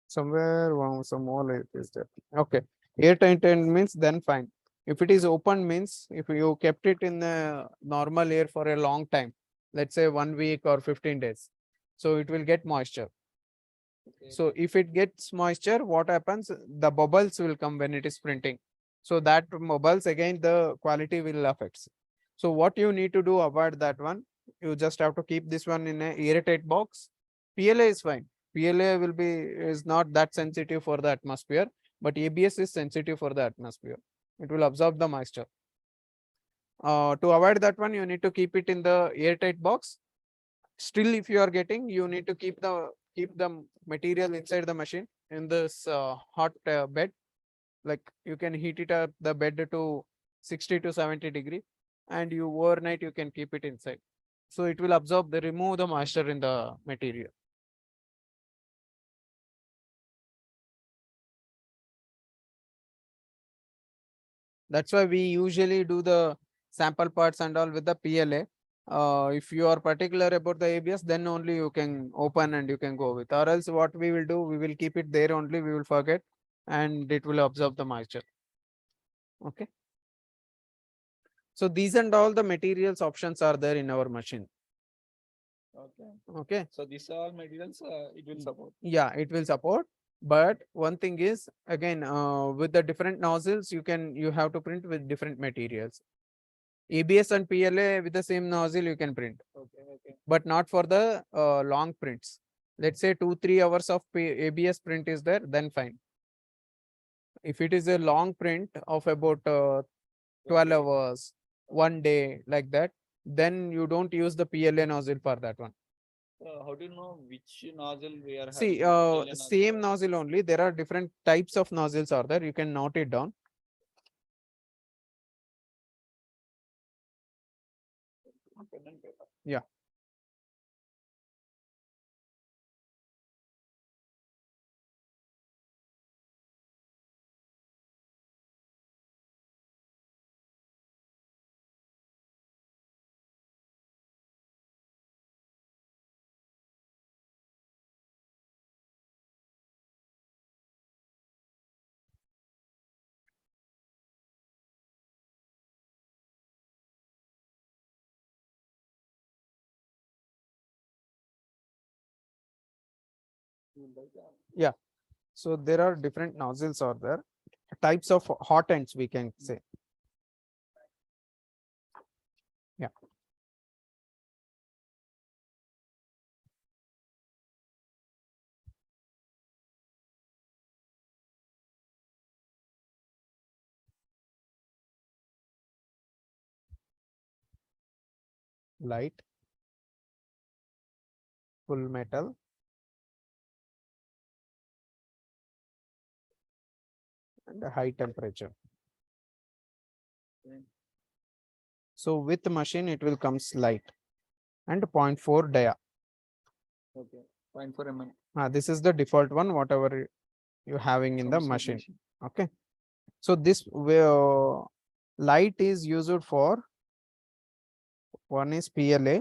Somewhere, some more it is there. Okay. Airtight means then fine. If it is open means if you kept it in the normal air for a long time, let's say 1 week or 15 days. So it will get moisture. Okay. So if it gets moisture, what happens? The bubbles will come when it is printing. So that bubbles again, the quality will affect. So what you need to do avoid that one, you just have to keep this one in a airtight box. PLA is fine. PLA is not that sensitive for the atmosphere, but ABS is sensitive for the atmosphere. It will absorb the moisture. To avoid that one, you need to keep it in the airtight box. Still, if you are getting, you need to keep the material inside the machine in this hot bed. Like you can heat it up the bed to 60 to 70 degree, and you overnight you can keep it inside. So it will remove the moisture in the material. That's why we usually do the sample parts and all with the PLA. If you are particular about the ABS, then only you can open and you can go with. Or else what we will do, we will keep it there only, we will forget, and it will absorb the moisture. Okay. So these and all the materials options are there in our machine. Okay. Okay. So these are all materials it will support. Yeah, it will support. But one thing is, again, with the different nozzles, you have to print with different materials. ABS and PLA with the same nozzle you can print, Okay. but not for the long prints. Let's say 2-3 hours of ABS print is there, then fine. If it is a long print of about 12 hours, 1 day, like that, then you don't use the PLA nozzle for that one. How do you know which nozzle we are See, having? PLA same nozzle only. There are different types of nozzles are there. You can note it down. Pen and paper. Yeah. Yeah. So there are different nozzles are there. Types of hot ends we can say. Yeah. Light, full metal, and a high temperature. Okay. So with machine, it will comes light and 0.4 dia. Okay. 0.4 mm. This is the default one, whatever you having in the machine. Okay. So this light is used for, one is PLA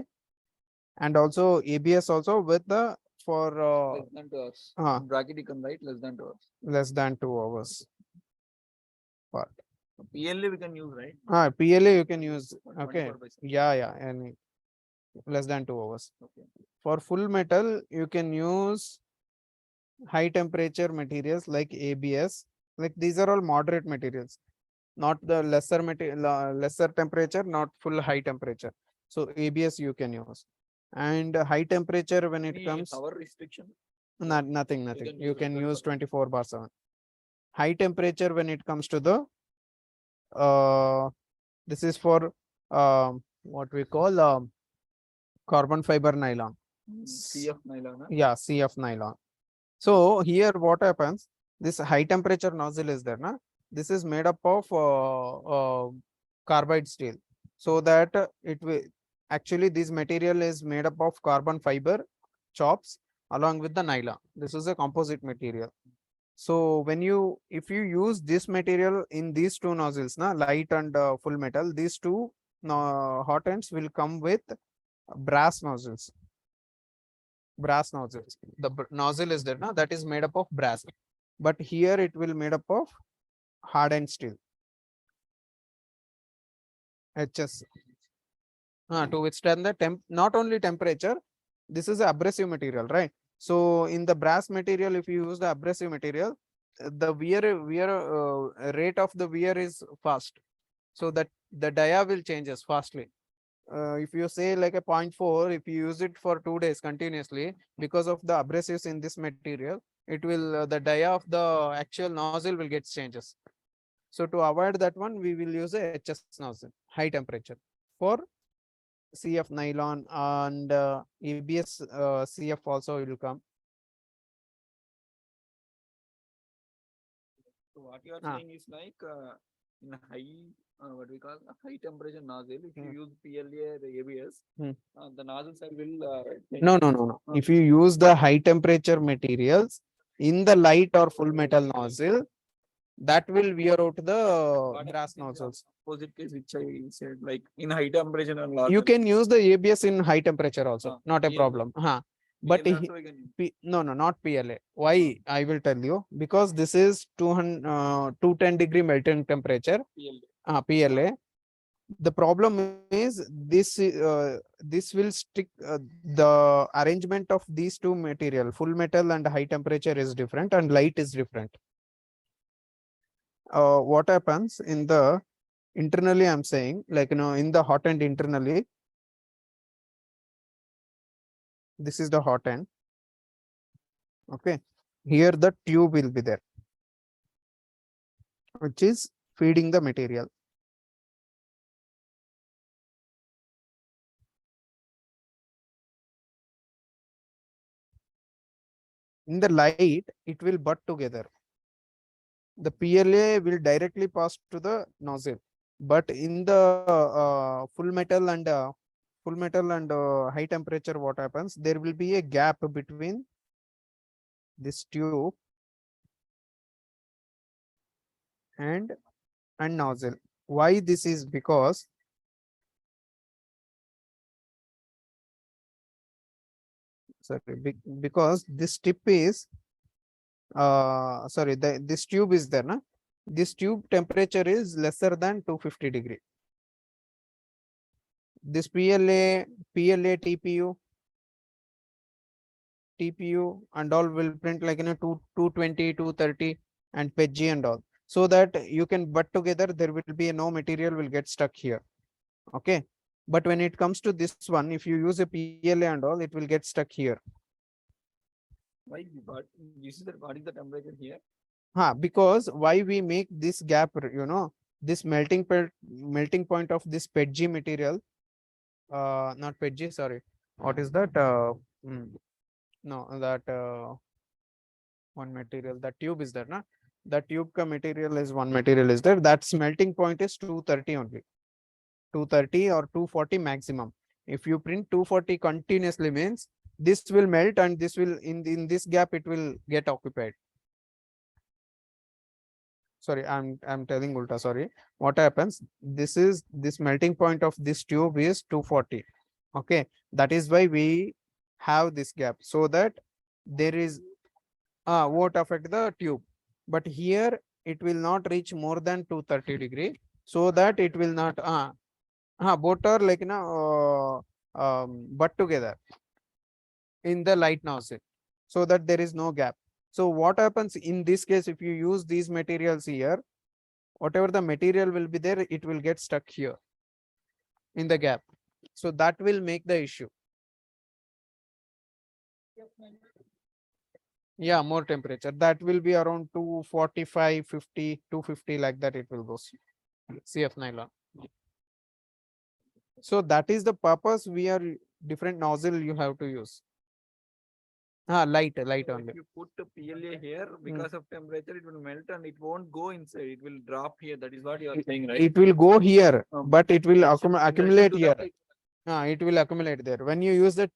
and also ABS also with the for Less than 2 hours. bracket you can write less than 2 hours. less than 2 hours. Part. PLA we can use, right? PLA you can use. 24 Okay. by 7. Yeah, and less than 2 hours. Okay. For full metal, you can use high temperature materials like ABS. Like these are all moderate materials, not the lesser temperature, not full high temperature. So ABS you can use. And high temperature when it Any comes, power restriction? nothing. You can use 24/7. High temperature when it comes to the this is for what we call carbon fiber nylon. CF nylon. Yeah, CF nylon. So here what happens, this high temperature nozzle is there, na? This is made up of carbide steel. So that it will actually, this material is made up of carbon fiber chops along with the nylon. This is a composite material. So if you use this material in these two nozzles, na, light and full metal, these two hot ends will come with brass nozzles. Brass nozzles. The nozzle is there, na, that is made up of brass. But here it will made up of hardened steel. HS. to withstand the not only temperature, this is a abrasive material, right? So in the brass material, if you use the abrasive material, the wear rate of the wear is fast, so that the dia will changes fastly. If you say like a 0.4, if you use it for 2 days continuously, because of the abrasives in this material, it will the dia of the actual nozzle will get changes. So to avoid that one, we will use a HS nozzle, high temperature for CF nylon, and ABS CF also will come. So what you are Ah. saying is like in high what we call a high temperature nozzle, if you use PLA or ABS, the nozzle side will change. No. If you use the high temperature materials in the light or full metal nozzle, that will wear out the brass nozzles. Opposite case which I said, like in high temperature and You can use the ABS in high temperature also, Ah, not a PLA. problem. But PLA also we can use. No, not PLA. Why? I will tell you. Because this is 210-degree melting temperature. PLA. PLA. The problem is this will stick. The arrangement of these two material, full metal and high temperature, is different, and light is different. What happens in the internally? I'm saying, like, in the hot end internally. This is the hot end. Okay, here the tube will be there, which is feeding the material. In the light, it will butt together. The PLA will directly pass to the nozzle, but in the full metal and high temperature, what happens? There will be a gap between this tube and nozzle. Why this is? Because because this tip is this tube is there, this tube temperature is lesser than 250-degree. This PLA TPU and all will print like 220, 230 and PEG and all, so that you can butt together. There will be no material will get stuck here. Okay, but when it comes to this one, if you use a PLA and all, it will get stuck here. Why? But this is what is the temperature here? Because why we make this gap, this melting point of this PEG material, not PEG, sorry, what is that? No, that one material, that tube is there, that tube ka material is one material is there. That melting point is 230 only, 230 or 240 maximum. If you print 240 continuously, means this will melt, and this will in this gap it will get occupied. Sorry, I'm telling ulta, sorry. What happens? This melting point of this tube is 240. Okay, that is why we have this gap, so that there is won't affect the tube. But here it will not reach more than 230-degree, so that it will not both are like butt together in the light nozzle, so that there is no gap. So what happens in this case, if you use these materials here, whatever the material will be there, it will get stuck here in the gap. So that will make the issue. Yeah, more temperature. That will be around 245, 50, 250, like that it will go. CF nylon. So that is the purpose. We are different nozzle you have to use. Light So only. if you put the PLA here, because of temperature, it will melt and it won't go inside. It will drop here. That is what you are saying, right? It will go here, but it will Yes, in accumulate addition to here. that, It will accumulate there. When you use the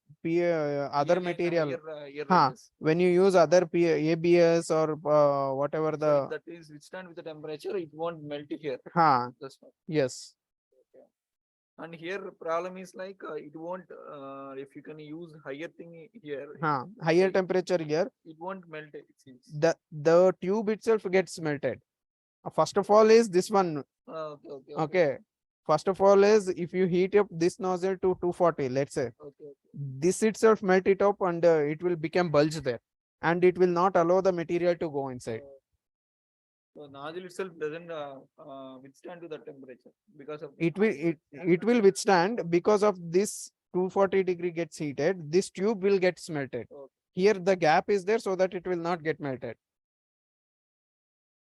other PLA material, higher ranges. when you use other ABS or whatever So the if that is withstand with the temperature, it won't melt here. That's why. yes. And here problem is like it won't if you can use higher thing here, Higher temperature here, it won't melt, it seems. the tube itself gets melted. First of all is this one. Okay. Okay. first of all is if you heat up this nozzle to 240, let's say, Okay. this itself melt it up and it will become bulge there, and it will not allow the material to go inside. So nozzle itself doesn't withstand to the temperature because of It will withstand because of this 240-degree gets heated. This tube will get melted. Okay. Here the gap is there so that it will not get melted.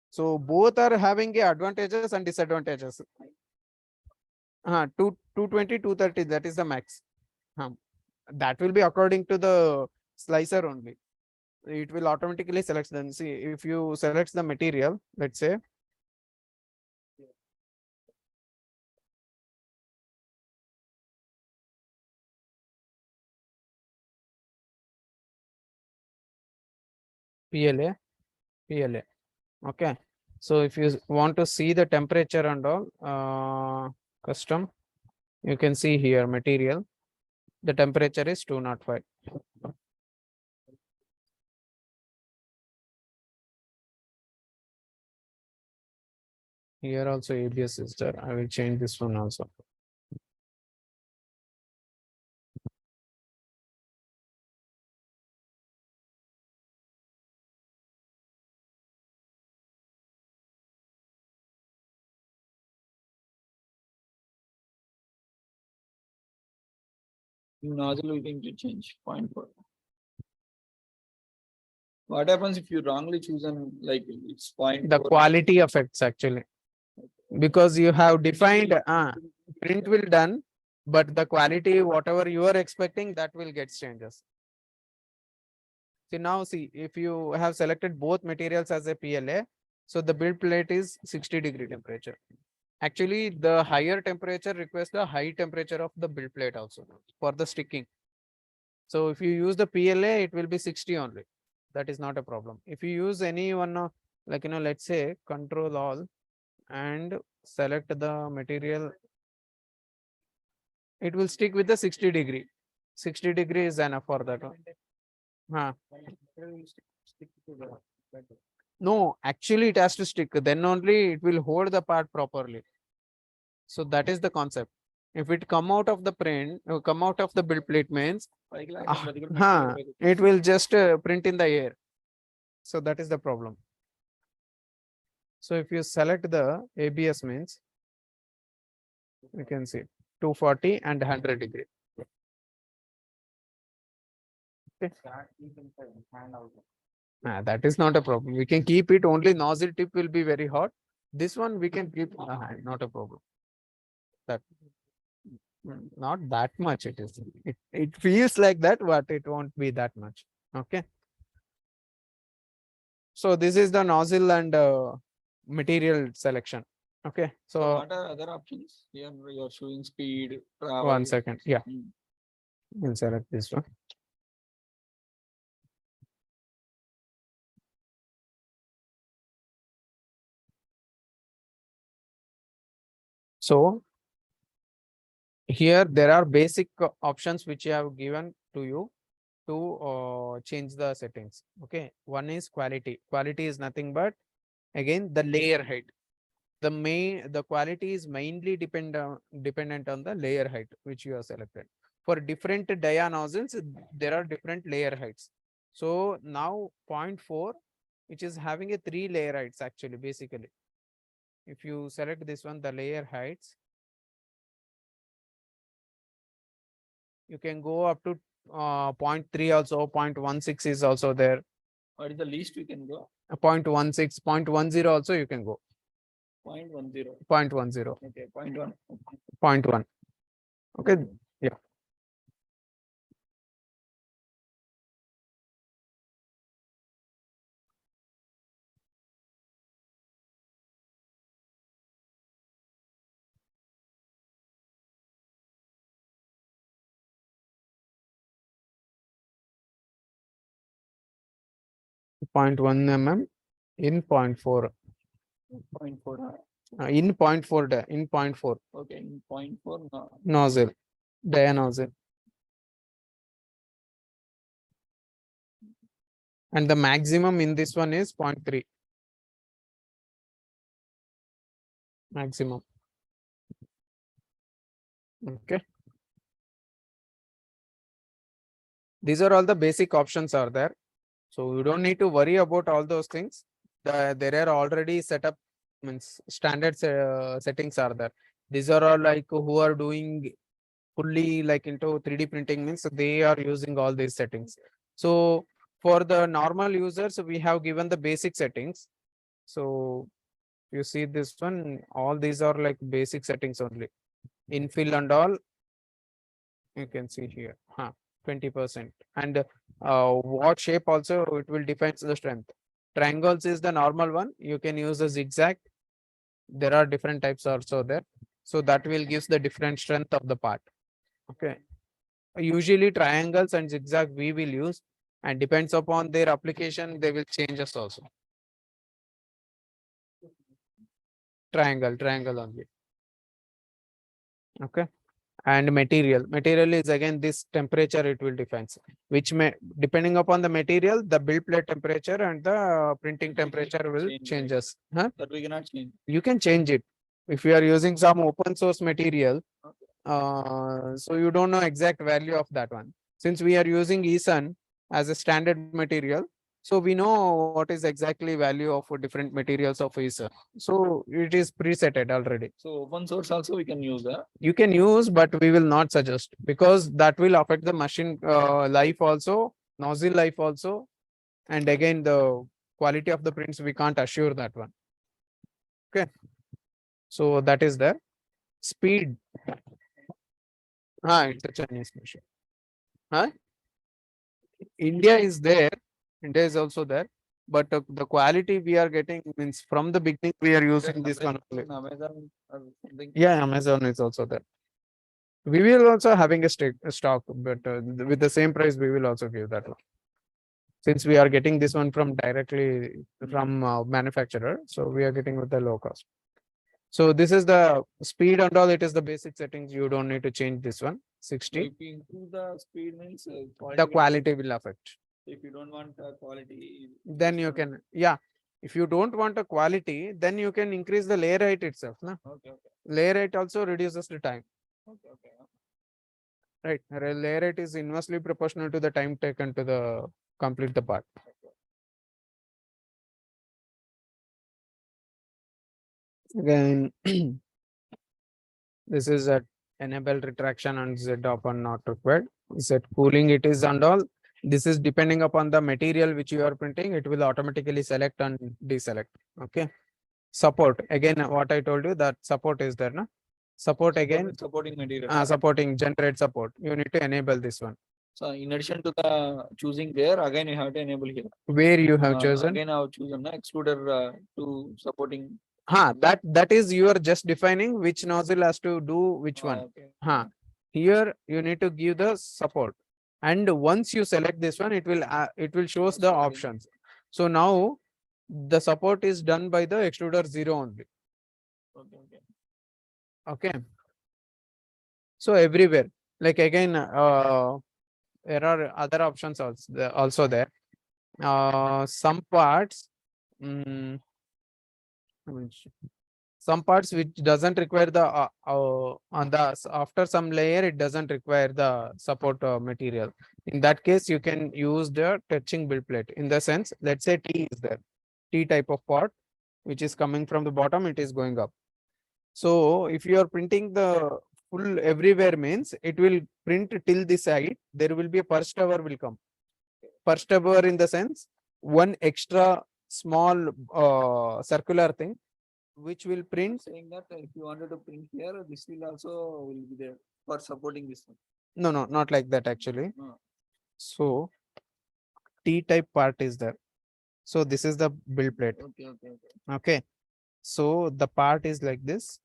So both are having a advantages and disadvantages. 220, 230, that is the max. That will be according to the slicer only. It will automatically select them. See, if you select the material, let's say, PLA, PLA. Okay. So if you want to see the temperature and all, custom, you can see here material. The temperature is 205. Here also ABS is there. I will change this one also. nozzle we can change 0.4. What happens if you wrongly choose and like it's 0.4? The quality affects actually, because you have defined print will done, but the quality, whatever you are expecting, that will get changes. See, if you have selected both materials as a PLA, so the build plate is 60-degree temperature. Actually, the higher temperature requires the high temperature of the build plate also for the sticking. So if you use the PLA, it will be 60 only. That is not a problem. If you use any one, like, let's say control all and select the material, it will stick with the 60-degree. 60-degree is enough for that one. No, actually it has to stick. Then only it will hold the part properly. So that is the concept. If it come out of the print, come out of the build plate means, it will just print in the air. So that is the problem. So if you select the ABS means, you can see 240 and 100-degree. Okay. That is not a problem. We can keep it, only nozzle tip will be very hot. This one we can keep, not a problem. That not that much it is. It feels like that, but it won't be that much. Okay. So this is the nozzle and material selection. Okay. So what are other options? Here you are showing speed, travel. 1 second. Yeah. We'll select this one. So here there are basic options which I have given to you to change the settings. Okay. One is quality. Quality is nothing but, again, the layer height. The quality is mainly dependent on the layer height which you have selected. For different dia nozzles, there are different layer heights. So now 0.4, which is having a 3 layer heights actually, basically. If you select this one, the layer heights, you can go up to 0.3 also, 0.16 is also there. What is the least we can go? 0.16, 0.10 also you can go. 0.10. 0.10. Okay, 0.1. 0.1. Okay. Yeah. Point 1 mm in 0.4. 0.4. In 0.4, in 0.4 Okay, in 0.4 no. nozzle, dia nozzle. And the maximum in this one is 0.3. Maximum. Okay. These are all the basic options are there. So you don't need to worry about all those things. There are already set up, means standard settings are there. These are all like who are doing fully like into 3D printing, means they are using all these settings. So for the normal users, we have given the basic settings. So you see this one, all these are like basic settings only. Infill and all, you can see here, 20%. And what shape also, it will defines the strength. Triangles is the normal one. You can use the zigzag. There are different types also there. So that will gives the different strength of the part. Okay. Usually triangles and zigzag we will use, and depends upon their application, they will change us also. Triangle only. Okay. And material is again this temperature, it will defines, which may depending upon the material, the build plate temperature and the printing temperature will Change, right? changes. That we cannot change. You can change it if you are using some open source material. Okay. So you don't know exact value of that one. Since we are using esun as a standard material, so we know what is exactly value of different materials of esun. So it is presetted already. So open source also we can use that. You can use, but we will not suggest, because that will affect the machine life also, nozzle life also, and again the quality of the prints, we can't assure that one. Okay. So that is the speed. It's a Chinese machine. India is there. India is also there. But the quality we are getting, means from the beginning we are using this one only. Amazon or something. Yeah, Amazon is also there. We will also having a stock, but with the same price we will also give that one. Since we are getting this one from directly from manufacturer, so we are getting with the low cost. So this is the speed and all, it is the basic settings. You don't need to change this one. 60. If you improve the speed means The quality will affect. If you don't want quality, Then you can, yeah. If you don't want a quality, then you can increase the layer height itself. Na? Okay. Layer height also reduces the time. Okay. Right. Layer height is inversely proportional to the time taken to the complete the part. Again, this is a enable retraction and Z open not required. Z cooling it is and all. This is depending upon the material which you are printing, it will automatically select and deselect. Okay. Support. Again, what I told you, that support is there. Na? Support again. Supporting material. Supporting generate support. You need to enable this one. So in addition to the choosing there, again you have to enable here. Where you have chosen. Again I have chosen extruder to supporting. That is you are just defining which nozzle has to do which one. Okay. Here you need to give the support, and once you select this one, it will shows the options. So now the support is done by the extruder 0 only. Okay. So everywhere, like again, there are other options also there. Some parts. Some parts which doesn't require the on the after some layer, it doesn't require the support material. In that case, you can use the touching build plate. In the sense, let's say T is there, T type of part which is coming from the bottom, it is going up. So if you are printing the full everywhere, means it will print till the side. There will be a per tower will come. Per tower in the sense, one extra small circular thing which will print. Saying that if you wanted to print here, this will also will be there for supporting this one. No, not like that actually. So T type part is there. So this is the build plate. Okay. So the part is like this.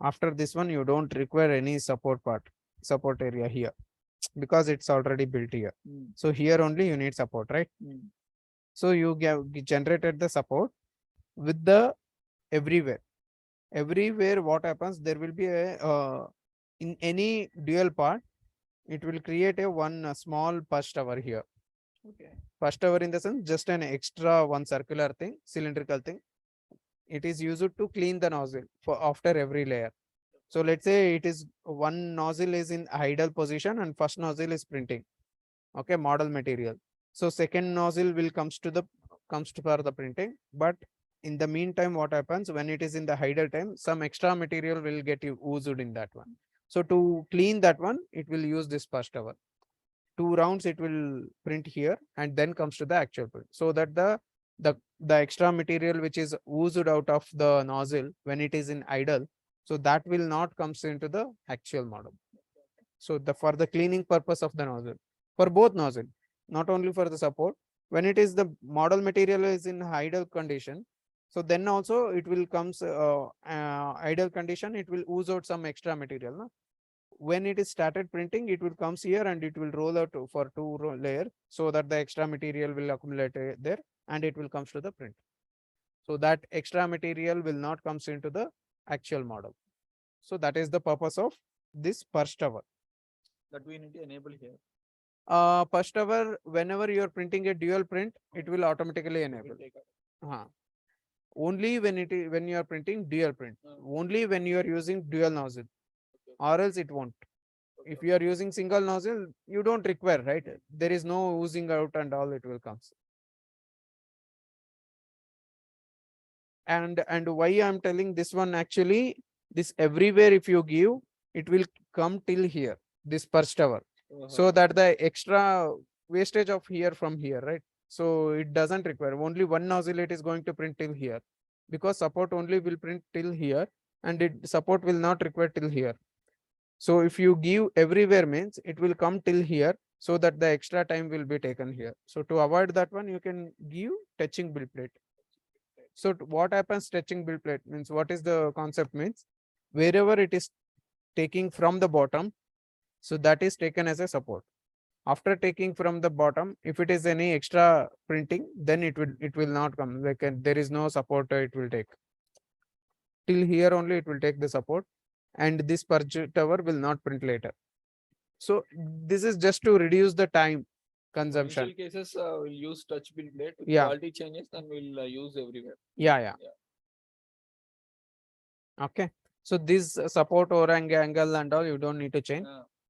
After this one, you don't require any support area here, because it's already built here. So here only you need support, right? So you generated the support with the everywhere. Everywhere what happens, there will be a in any dual part, it will create a one small push tower here. Push tower in the sense, just an extra one circular thing, cylindrical thing. It is used to clean the nozzle for after every layer. So let's say it is one nozzle is in idle position and first nozzle is printing. Okay, model material. So second nozzle will comes to for the printing, but in the meantime, what happens when it is in the idle time, some extra material will get oozed in that one. So to clean that one, it will use this first hour. 2 rounds it will print here and then comes to the actual print. So that the extra material which is oozed out of the nozzle when it is in idle, so that will not comes into the actual model. So for the cleaning purpose of the nozzle, for both nozzle, not only for the support, when it is the model material is in idle condition, so then also it will comes idle condition, it will ooze out some extra material. No? When it is started printing, it will comes here and it will roll out for layer so that the extra material will accumulate there and it will comes to the print. So that extra material will not comes into the actual model. So that is the purpose of this first hour. That we need to enable here. First hour, whenever you are printing a dual print, it will automatically enable. Only when you are printing dual print, only when you are using dual nozzle, or else it won't. If you are using single nozzle, you don't require, right? There is no oozing out and all, it will comes. And why I'm telling this one, actually, this everywhere if you give, it will come till here, this first hour. So that the extra wastage of here from here, right? So it doesn't require, only one nozzle it is going to print till here, because support only will print till here and it support will not require till here. So if you give everywhere means it will come till here, so that the extra time will be taken here. So to avoid that one, you can give touching build plate. So what happens touching build plate means, what is the concept means, wherever it is taking from the bottom, so that is taken as a support. After taking from the bottom, if it is any extra printing, then it will not come. Like there is no support, it will take. Till here only it will take the support, and this purge tower will not print later. So this is just to reduce the time consumption. In initial cases, we'll use touch build plate. If Yeah. quality changes, then we'll use everywhere. Yeah. Okay. So this support or angle and all, you don't need to change.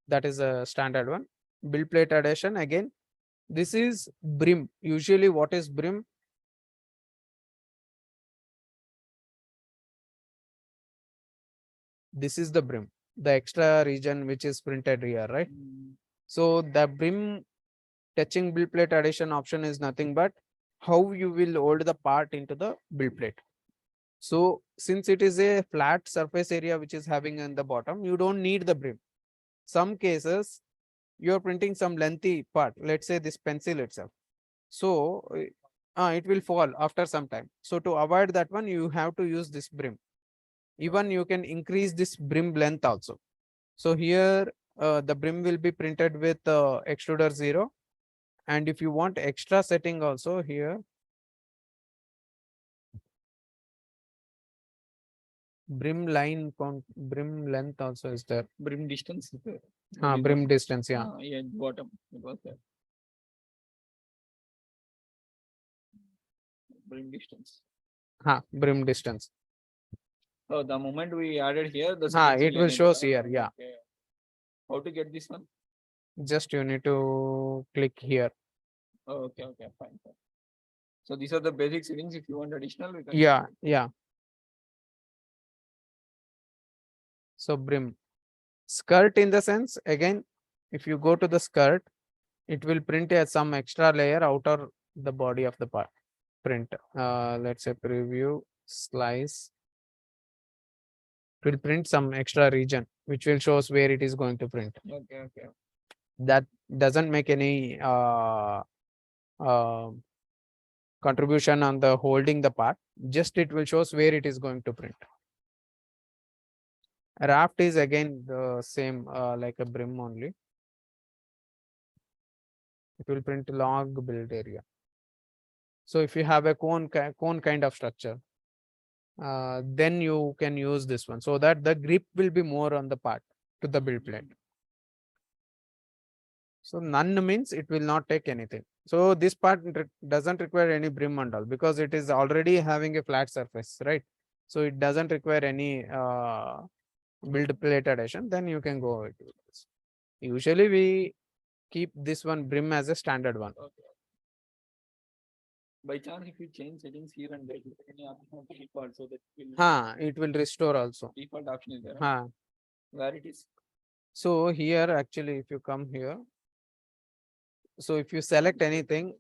That is a standard one. Build plate addition again. This is brim. Usually what is brim? This is the brim, the extra region which is printed here, right? So the brim touching build plate addition option is nothing but how you will hold the part into the build plate. So since it is a flat surface area which is having in the bottom, you don't need the brim. Some cases you're printing some lengthy part, let's say this pencil itself. So it will fall after some time. So to avoid that one, you have to use this brim. Even you can increase this brim length also. So here the brim will be printed with extruder 0. And if you want extra setting also here, brim line count, brim length also is there. Brim distance is there. Brim distance, yeah. Yeah, bottom. It was there. Brim distance. Brim distance. So the moment we added here, the it will shows here, yeah. Okay. How to get this one? Just you need to click here. Okay, fine. So these are the basic settings. If you want additional, we can. Yeah. So brim. Skirt in the sense, again, if you go to the skirt, it will print as some extra layer outer the body of the part. Print. Let's say preview, slice. It will print some extra region, which will shows where it is going to print. Okay. That doesn't make any contribution on the holding the part. Just it will shows where it is going to print. Raft is again the same like a brim only. It will print log build area. So if you have a cone kind of structure, then you can use this one so that the grip will be more on the part to the build plate. So none means it will not take anything. So this part doesn't require any brim and all because it is already having a flat surface, right? So it doesn't require any build plate addition, then you can go with this. Usually we keep this one brim as a standard one. Okay. By chance, if you change settings here and there, any option of default, so that will It will restore also. default option is there. Where it is. So here actually, if you come here, so if you select anything,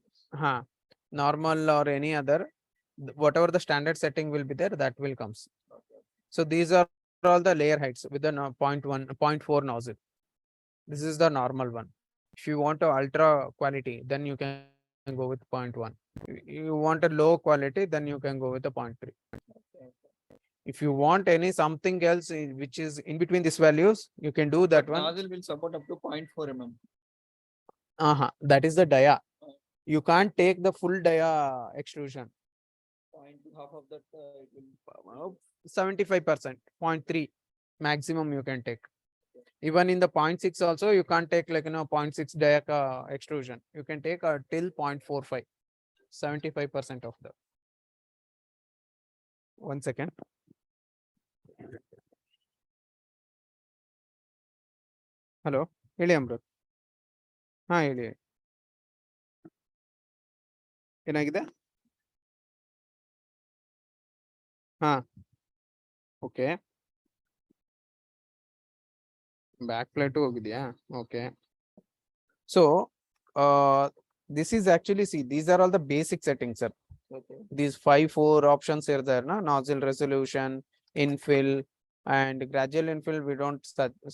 normal or any other, whatever the standard setting will be there, that will comes. Okay. So these are all the layer heights with the 0.1, 0.4 nozzle. This is the normal one. If you want a ultra quality, then you can go with 0.1. You want a low quality, then you can go with the 0.3. Okay. If you want any something else which is in between these values, you can do that But one. nozzle will support up to 0.4 mm. That is the dia. You can't take the full dia extrusion. 0.2, half of that it will 75%, 0.3 maximum you can take. Even in the 0.6 also, you can't take like 0.6 dia extrusion. You can take till 0.45, 75% of the. 1 second. Hello, ಹೇಳಿ ಅಮೃತ್. ಹೇಳಿ. ಏನಾಗಿದೆ? Okay. Back plate ಹೋಗಿದ್ಯಾ? Okay. So this is actually, see, these are all the basic settings, sir. Okay. These 4 options are there, nozzle resolution, infill, and gradual infill we don't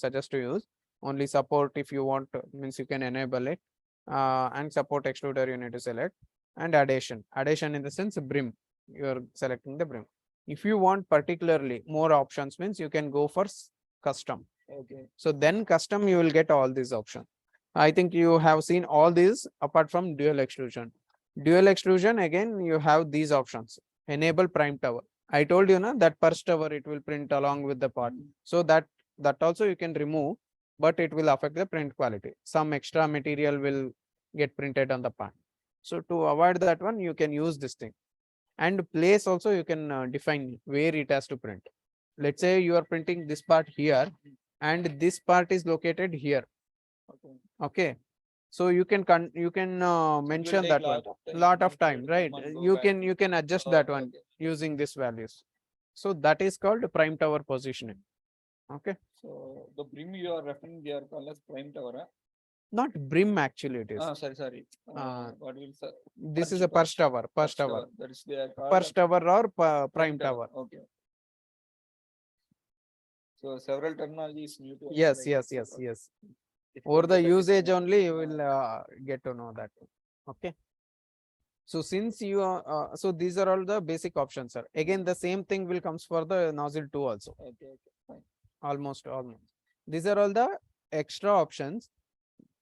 suggest to use. Only support if you want, means you can enable it, and support extruder you need to select, and addition in the sense brim, you are selecting the brim. If you want particularly more options, means you can go for custom. Okay. So then custom you will get all these options. I think you have seen all these apart from dual extrusion. Dual extrusion, again, you have these options. Enable prime tower. I told you that per tower it will print along with the part. So that also you can remove, but it will affect the print quality. Some extra material will get printed on the part. So to avoid that one, you can use this thing. And place also you can define where it has to print. Let's say you are printing this part here and this part is located here. Okay. Okay, so you can mention that one. Lot of time, right? You can adjust that one using these values. So that is called prime tower positioning. Okay, So the brim you are referring, they are called as prime tower. not brim actually it is. Sorry. What will sir? This is a perch tower. That is they are called Perch tower or prime tower. Okay. So several terminologies new to us, Yes, like yes. if Over you the get a usage different, only you will get to know that. Okay, so since you are so these are all the basic options, sir. Again, the same thing will comes for the nozzle 2 also. Okay, fine. Almost these are all the extra options,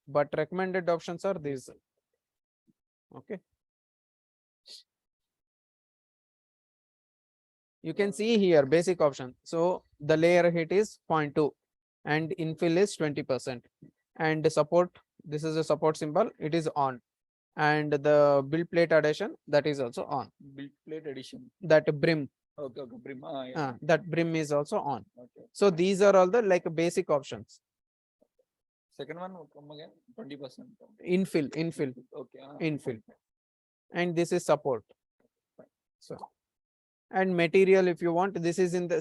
but recommended options are these. Okay, you can see here basic option. So the layer height is 0.2 and infill is 20%, and support, this is a support symbol, it is on, and the build plate addition, that is also on. Build plate addition. That brim, Okay, brim. Yeah. that brim is also on. Okay. So these are all the like basic options. Second one will come again, 20%. Infill, Okay. infill, and this is support. So, and material, if you want, this is in the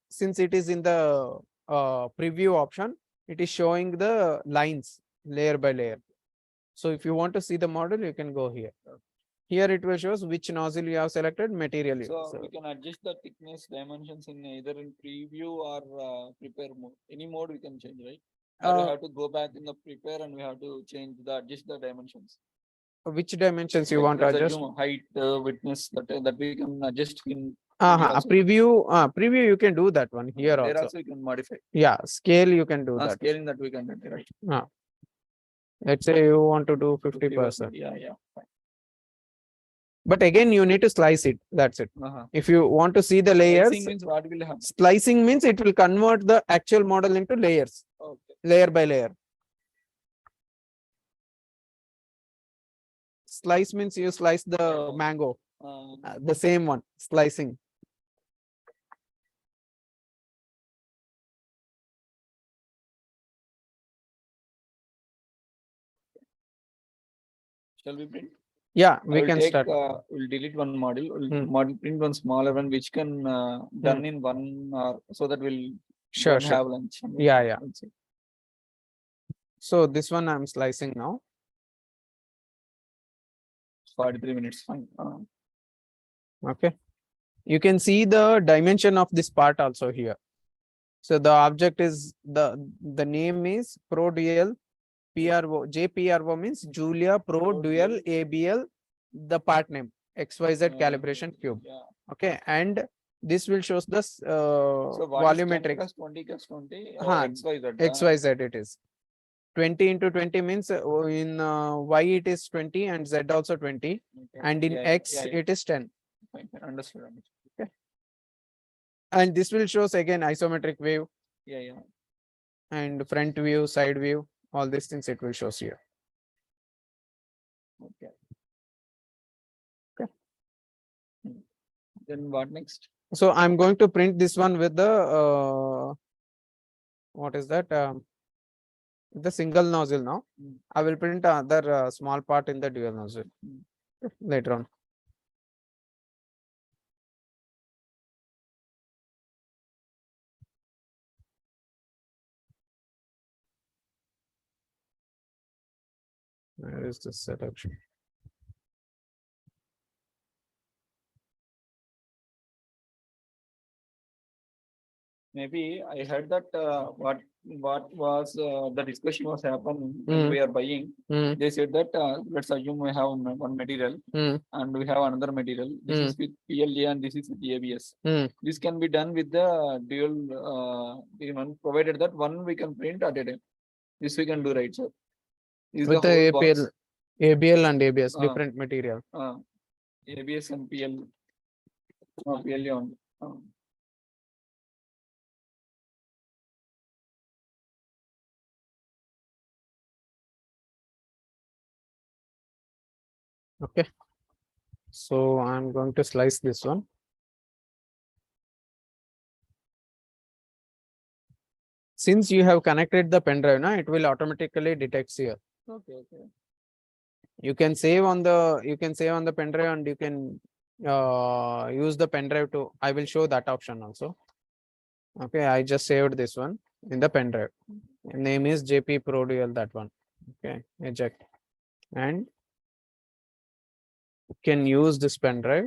since it is in the preview option, it is showing the lines layer by layer. So if you want to see the model, you can go here. Here it will shows which nozzle you have selected, material. So we can adjust the thickness dimensions in either in preview or prepare mode. Any mode we can change, right? Or we have to go back in the prepare and we have to change adjust the dimensions. Which dimensions you Like want to adjust? height, width, that we can adjust in. Preview you can do that one here There also. you can modify. Yeah, scale you can do that. Scaling that we can do, right? Let's say you want to do 50%. Yeah, fine. But again, you need to slice it. That's it. If you want to see the layers, Slicing means what will happen? Slicing means it will convert the actual model into layers. Okay. Layer by layer. Slice means you slice the mango. The same one, slicing. Shall we print? Yeah, I we will can take, start. We'll delete one module. We'll Hmm. model print one smaller one which can done in 1 hour so that we'll Sure, go and sure. have lunch. Yeah, yeah. We'll see. So this one I'm slicing now. 43 minutes. Fine. Okay. You can see the dimension of this part also here. So the object is the name is Pro Dual PRO. JPRO means Julia Pro Dual ABL, the part name XYZ calibration cube. Yeah. Okay, and this will shows the So what is 10 volumetric plus 20 plus 20? Huh, XYZ. XYZ it is. 20 into 20 means in Y it is 20 and Z also 20, Okay. and in Yeah, X yeah, yeah. it is 10. Fine, fine. Understood. And this will shows again isometric wave Yeah, yeah. and front view, side view, all these things it will shows here. Okay. Okay. Then what next? So I'm going to print this one with the what is that? The single nozzle now. Mm. I will print other small part in the dual nozzle later on. Where is the selection? Maybe I heard that what was the discussion was happening when we are buying. Mm, They said that let's assume we have one material mm, and we have another material. This is with PLA and this is with ABS. mm. This can be done with the dual one, provided that one we can print at a time. This we can do, right, sir? Is With the whole box. ABL and ABS, Ah. different material. ABS and PLA on. Okay. So I'm going to slice this one. Since you have connected the pen drive now, it will automatically detect here. Okay, okay. You can save on the pen drive and you can use the pen drive to. I will show that option also. Okay, I just saved this one in the pen drive. Name is JP Pro Dual, that one. Okay, eject, and you can use this pen drive.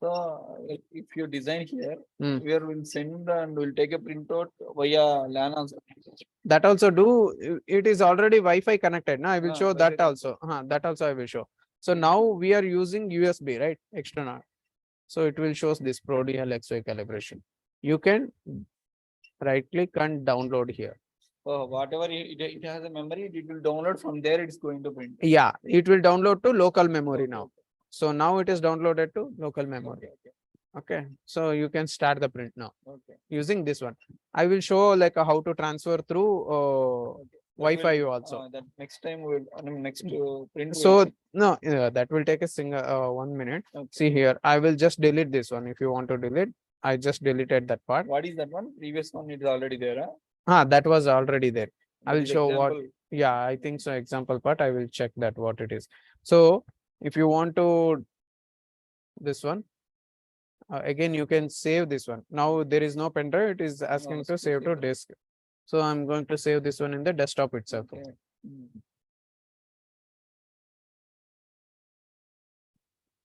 So if you design here, Mm. we will send and we'll take a printout via LAN also. That also do. It is already Wi-Fi connected. Now I will show Wi-Fi that also. That also I will show. So now we are using USB, right? External. So it will shows this Pro Dual XY calibration. You can right click and download here. Whatever it has a memory, it will download from there. It's going to print. Yeah, it will download to local memory now. So now it is downloaded to local memory. Okay, so you can start the print now. Okay. Using this one. I will show like how to transfer through Wi-Fi also. That next time next print. So no, that will take a single 1 minute. Okay. See here, I will just delete this one. If you want to delete, I just deleted that part. What is that one? Previous one is already there. That was already there. I will That is show what. example. Yeah, I think so. Example part. I will check that what it is. So if you want to this one. Again, you can save this one. Now there is no pen drive. It is asking to save to disk. So I'm going to save this one in the desktop itself. Okay.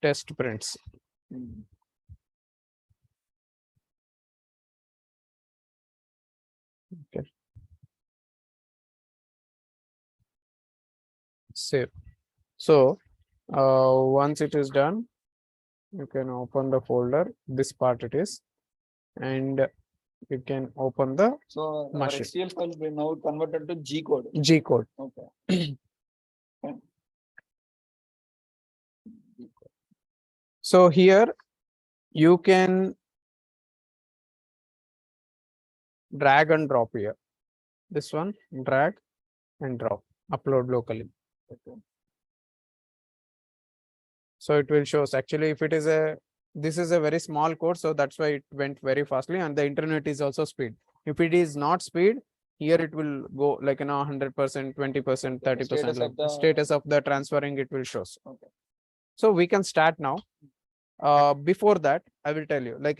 Test prints. Okay. Save. So once it is done, you can open the folder. This part it is, and you can open the So our machine. STL file will now converted to G code. G code. Okay. So here you can drag and drop here. This one, drag and drop, upload locally. Okay. So it will shows actually if it is this is a very small code, so that's why it went very fastly, and the internet is also speed. If it is not speed, here it will go like 100%, 20%, 30%. status Like of the the- status of the transferring it will show. Okay. So we can start now. Before that, I will tell you, like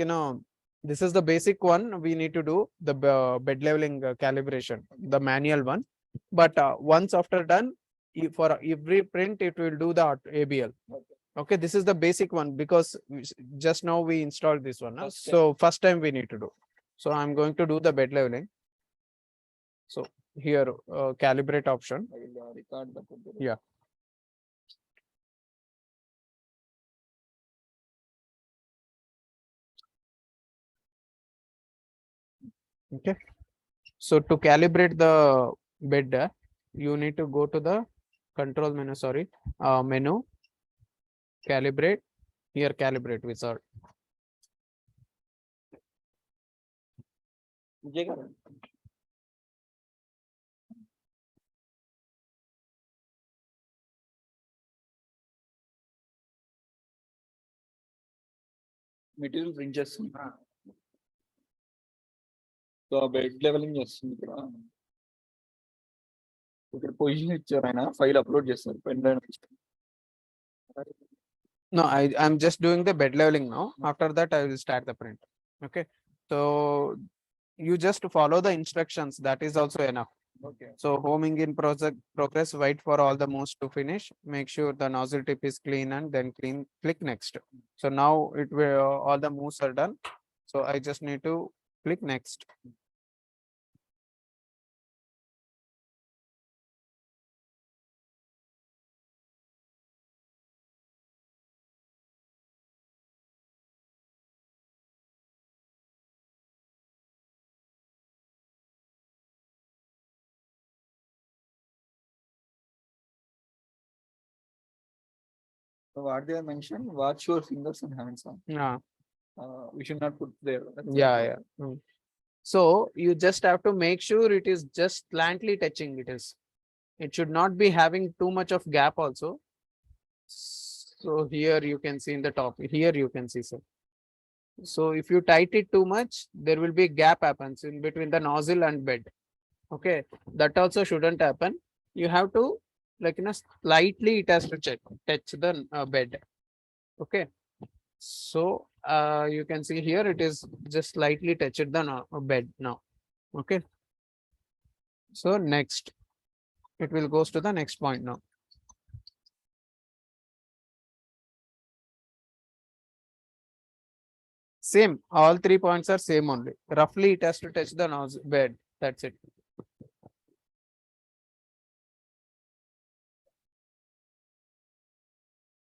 this is the basic one. We need to do the bed leveling calibration, the manual one. But once after done, for every print, it will do the ABL. Okay, this is the basic one because just now we installed this one. So first time we need to do. So I'm going to do the bed leveling. So here, calibrate option. I will record the code. Yeah. Okay. So to calibrate the bed, you need to go to the control menu, menu, calibrate, here calibrate wizard. Material print చేస్తుంది. So bed levelling చేస్తుంది ఇక్కడ position ఇచ్చారు ఆయన file upload చేస్తారు pen drive. No, I'm just doing the bed leveling now. After that, I will start the print. Okay. So you just follow the instructions. That is also enough. Okay. So homing in progress, wait for all the moves to finish. Make sure the nozzle tip is clean and then click next. So now it will, all the moves are done. So I just need to click next. So what they have mentioned, watch your fingers and hands on. Yeah. We should not put there. That's Yeah, it. yeah. So you just have to make sure it is just slightly touching it is. It should not be having too much of gap also. So here you can see in the top, here you can see, sir. So if you tight it too much, there will be gap happens in between the nozzle and bed. Okay, that also shouldn't happen. You have to like slightly it has to touch the bed. Okay. So you can see here it is just slightly touched the bed now. Okay. So next, it will goes to the next point now. Same, all 3 points are same only. Roughly it has to touch the nozzle bed. That's it.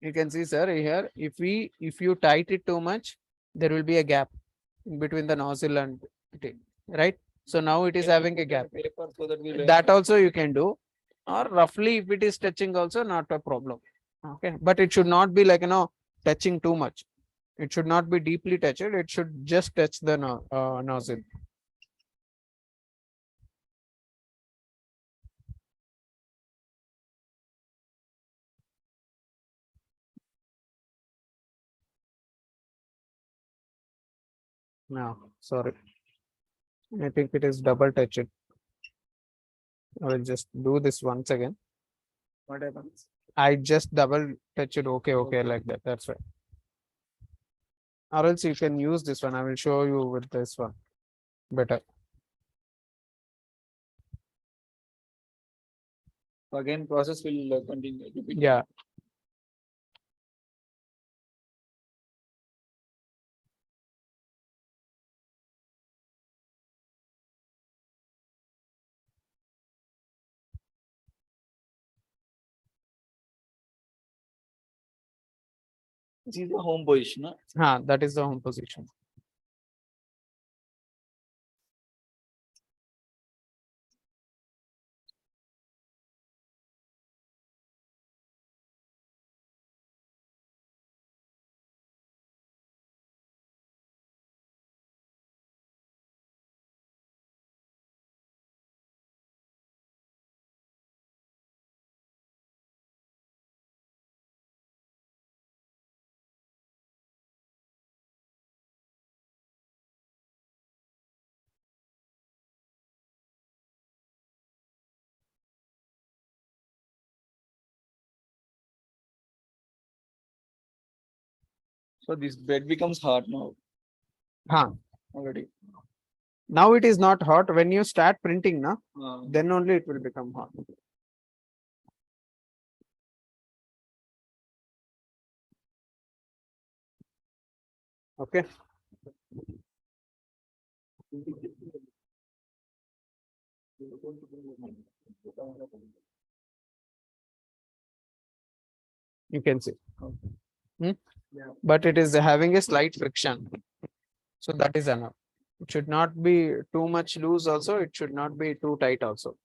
You can see, sir, here, if you tight it too much, there will be a gap in between the nozzle and it, right? So now it is having a gap. Paper so that we That also you can do, or roughly if it is touching also not a problem. Okay, but it should not be like touching too much. It should not be deeply touched. It should just touch the nozzle. No, sorry. I think it is double touched. I will just do this once again. what happens? I just double touch it. Okay, like that. That's right. Or else you can use this one. I will show you with this one better. Again, process will continue. Yeah. This is the home position. That is the home position. So this bed becomes hot now Huh. already. Now it is not hot. When you start printing, na, Uh, then only it will become hot. Okay. You can see. Hmm? Yeah. But it is having a slight friction. So that is enough. It should not be too much loose also. It should not be too tight also.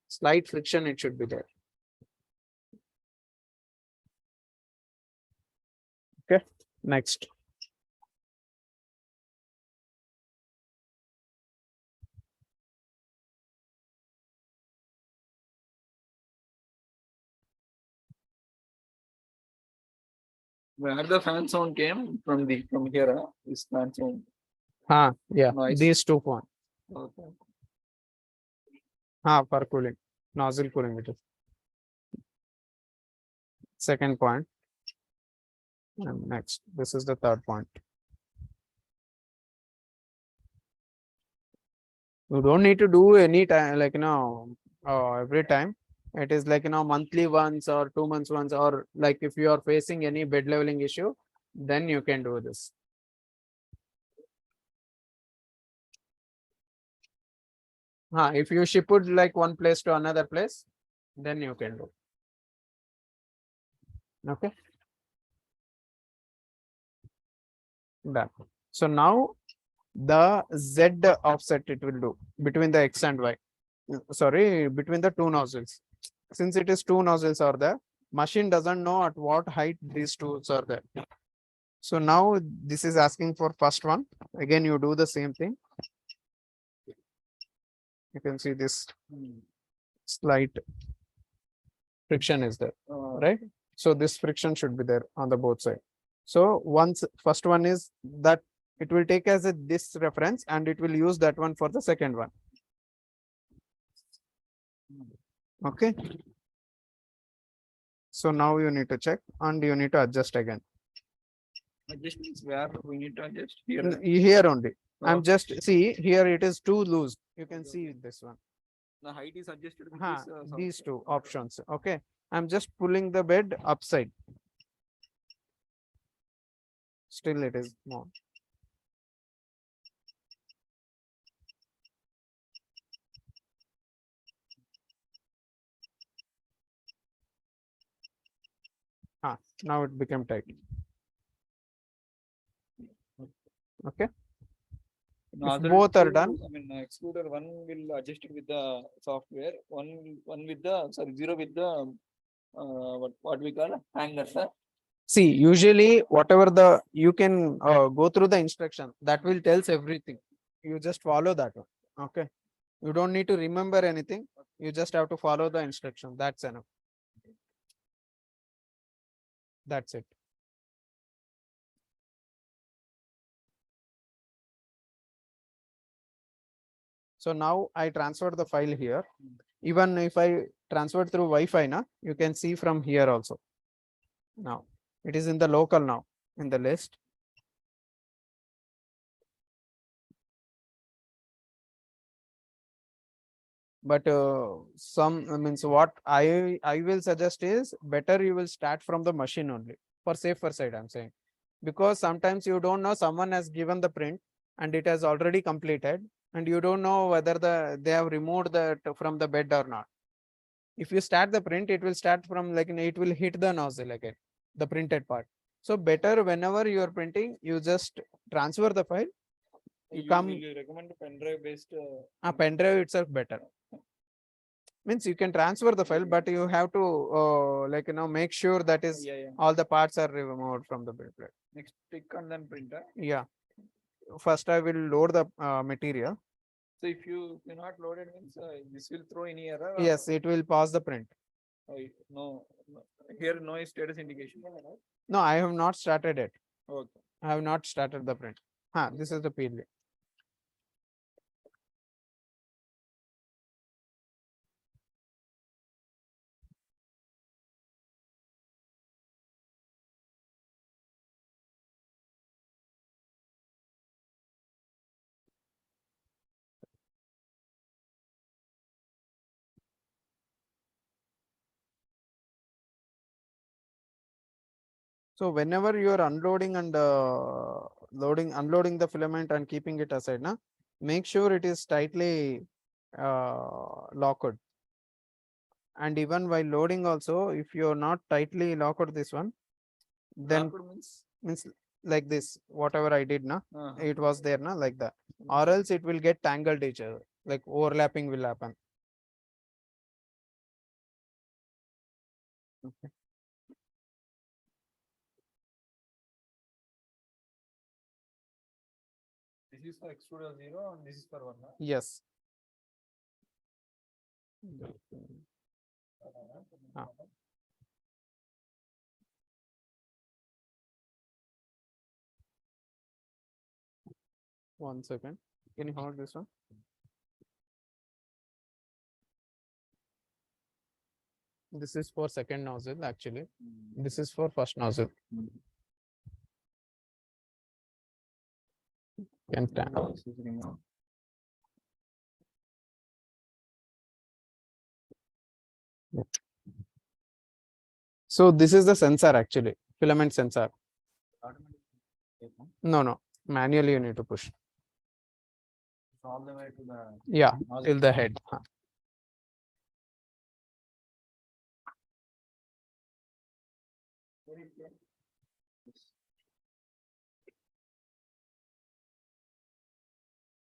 Slight friction it should be there. Okay. Next. Where the fan sound came from here, this fan sound. Yeah. Nice. These two points. Okay. For cooling. Nozzle cooling it is. Second point. And next. This is the third point. You don't need to do any time, like, every time. It is like, monthly once or 2 months once, or like if you are facing any bed leveling issue, then you can do this. If you ship it like one place to another place, then you can do. Okay. Done. So now the Z offset it will do between the X and Y. Sorry, between the two nozzles. Since it is two nozzles are there, machine doesn't know at what height these two are there. So now this is asking for first one. Again, you do the same thing. You can see this slight friction is there, right? So this friction should be there on the both side. So once first one is that it will take as this reference and it will use that one for the second one. Okay. So now you need to check and you need to adjust again. Adjust means where we need to adjust here. Here only. I'm Okay. just see here it is too loose. You can see this one. The height is adjusted with These two options. Okay. I'm just pulling the bed upside. Still it is more. Now it became tight. Okay. If both are done. I mean, extruder one will adjust it with the software. One with the zero with the what we call hanger, sir. See, usually whatever you can go through the instruction that will tells everything. You just follow that one. Okay. You don't need to remember anything. You just have to follow the instruction. That's enough. That's it. So now I transferred the file here. Even if I transferred through Wi-Fi, you can see from here also. Now it is in the local now in the list. But means what I will suggest is better you will start from the machine only for safer side. I'm saying, because sometimes you don't know someone has given the print and it has already completed and you don't know whether they have removed that from the bed or not. If you start the print, it will start from like it will hit the nozzle again, the printed part. So better whenever you are printing, you just transfer the file. You recommend pen drive based. Pen drive itself better. Means you can transfer the file, but you have to make sure that is all the parts are removed from the build plate. Next pick and then printer. Yeah. First I will load the material. So if you not loaded means this will throw any error. Yes, it will pause the print. No, here no status indication. No, I have not started it. Okay. I have not started the print. This is the PDF. So whenever you are unloading and unloading the filament and keeping it aside, na, make sure it is tightly locked. And even while loading also, if you are not tightly locked this one, then means like this, whatever I did, na, it was there, na, like that. Or else it will get tangled each other, like overlapping will happen. Okay. This is for extruder 0 and this is for 1. Yes. Ah. One second. Can you hold this one? This is for second nozzle actually. This is for first nozzle. Can So this is the sensor actually, filament sensor. No, manually you need to push. All the way to the Yeah, till the head.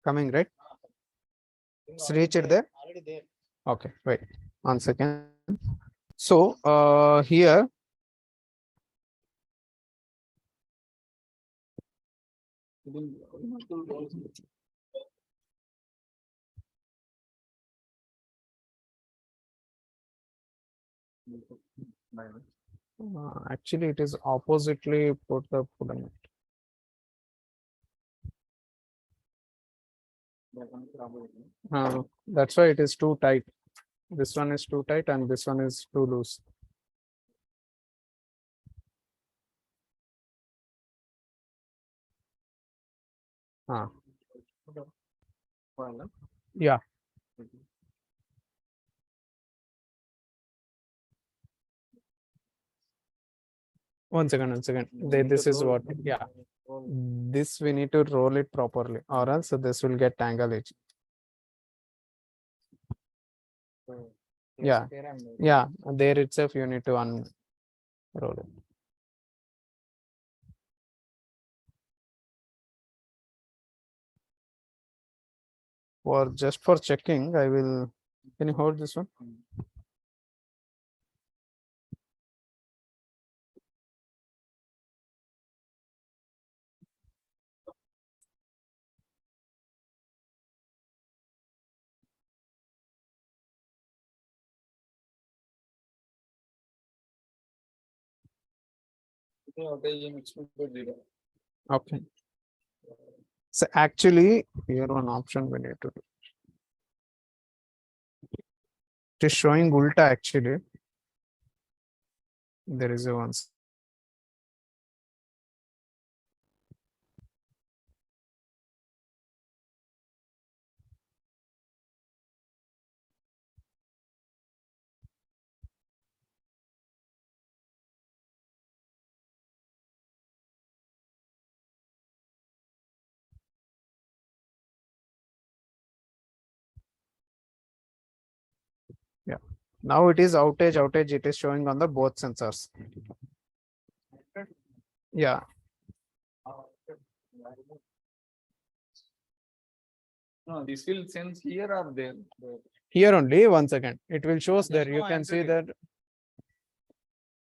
Coming, right? It's reached there? Already there. Okay, wait 1 second. So here actually it is oppositely put the filament. That's why it is too tight. This one is too tight and this one is too loose. Yeah. One second. This is what, yeah. This we need to roll it properly, or else this will get tangled. Yeah. Yeah. There itself you need to unroll it. For just for checking, I will. Can you hold this one? Okay. So actually, here one option we need to do. It is showing ulta actually. There is a one. Yeah. Now it is outage. It is showing on the both sensors. Yeah. No, this will sense here or there. Here only, 1 second. It will shows there. You can see that.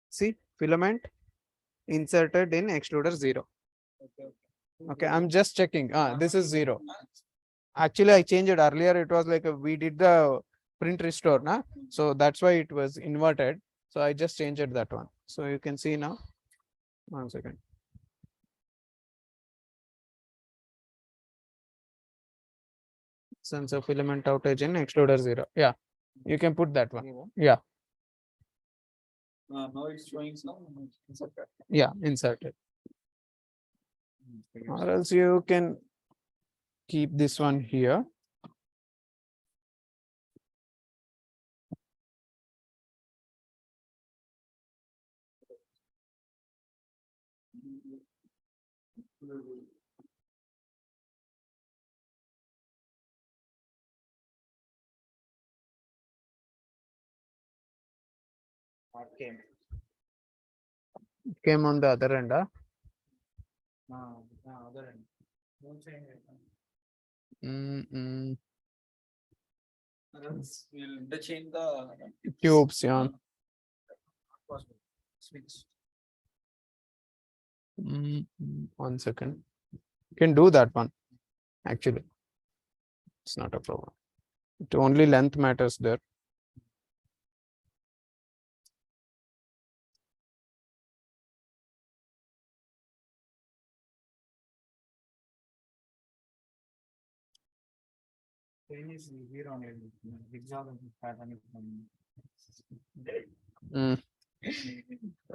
See, filament inserted in extruder 0. Okay, I'm just checking. This is 0. Actually, I changed it earlier. It was like we did the print restore, na? So that's why it was inverted. So I just changed that one. So you can see now. 1 second. Sensor filament outage in extruder 0. Yeah, you can put that one. Yeah. Now it's showing some. Yeah, inserted. Or else you can keep this one here. Came on the other end, huh? Other end. Don't change it. Else we'll interchange the Tubes, yeah. switch. 1 second. You can do that one. Actually, it's not a problem. It only length matters there.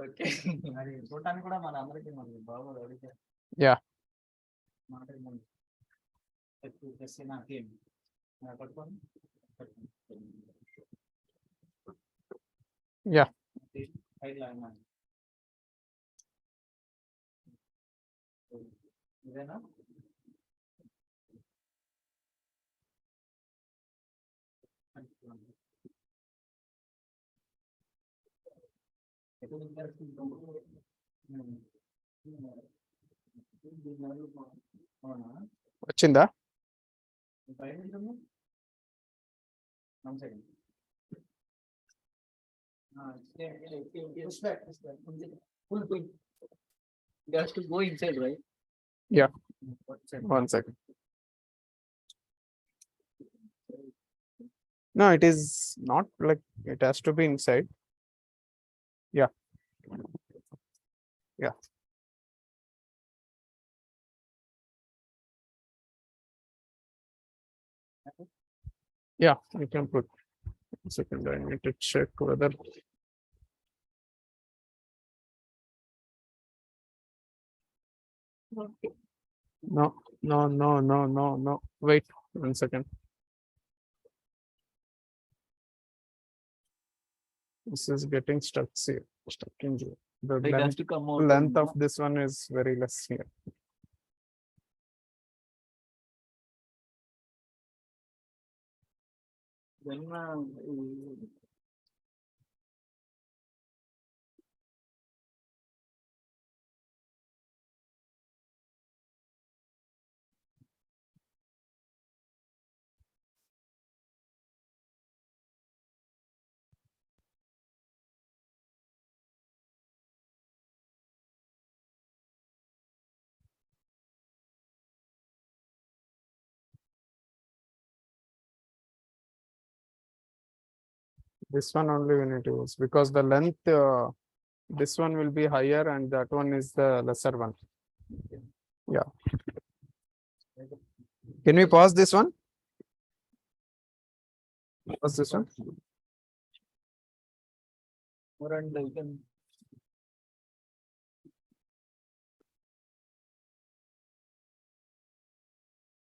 Okay మరి చూడటానికి కూడా మన అందరికీ మరి బాగా అడిగితే Yeah. Yeah. ఇదేనా వచ్చిందా? Pull. It has to go inside, right? Yeah. 1 second. No, it is not like it has to be inside. Yeah. Yeah. Yeah, you can put. 1 second, I need to check whether. No. Wait 1 second. This is getting stuck here. Stuck in here. The It has length, to come out. length of this one is very less here. When This one only we need to use because the length, this one will be higher and that one is the lesser one. Yeah. Can we pause this one? Pause this one. more and you can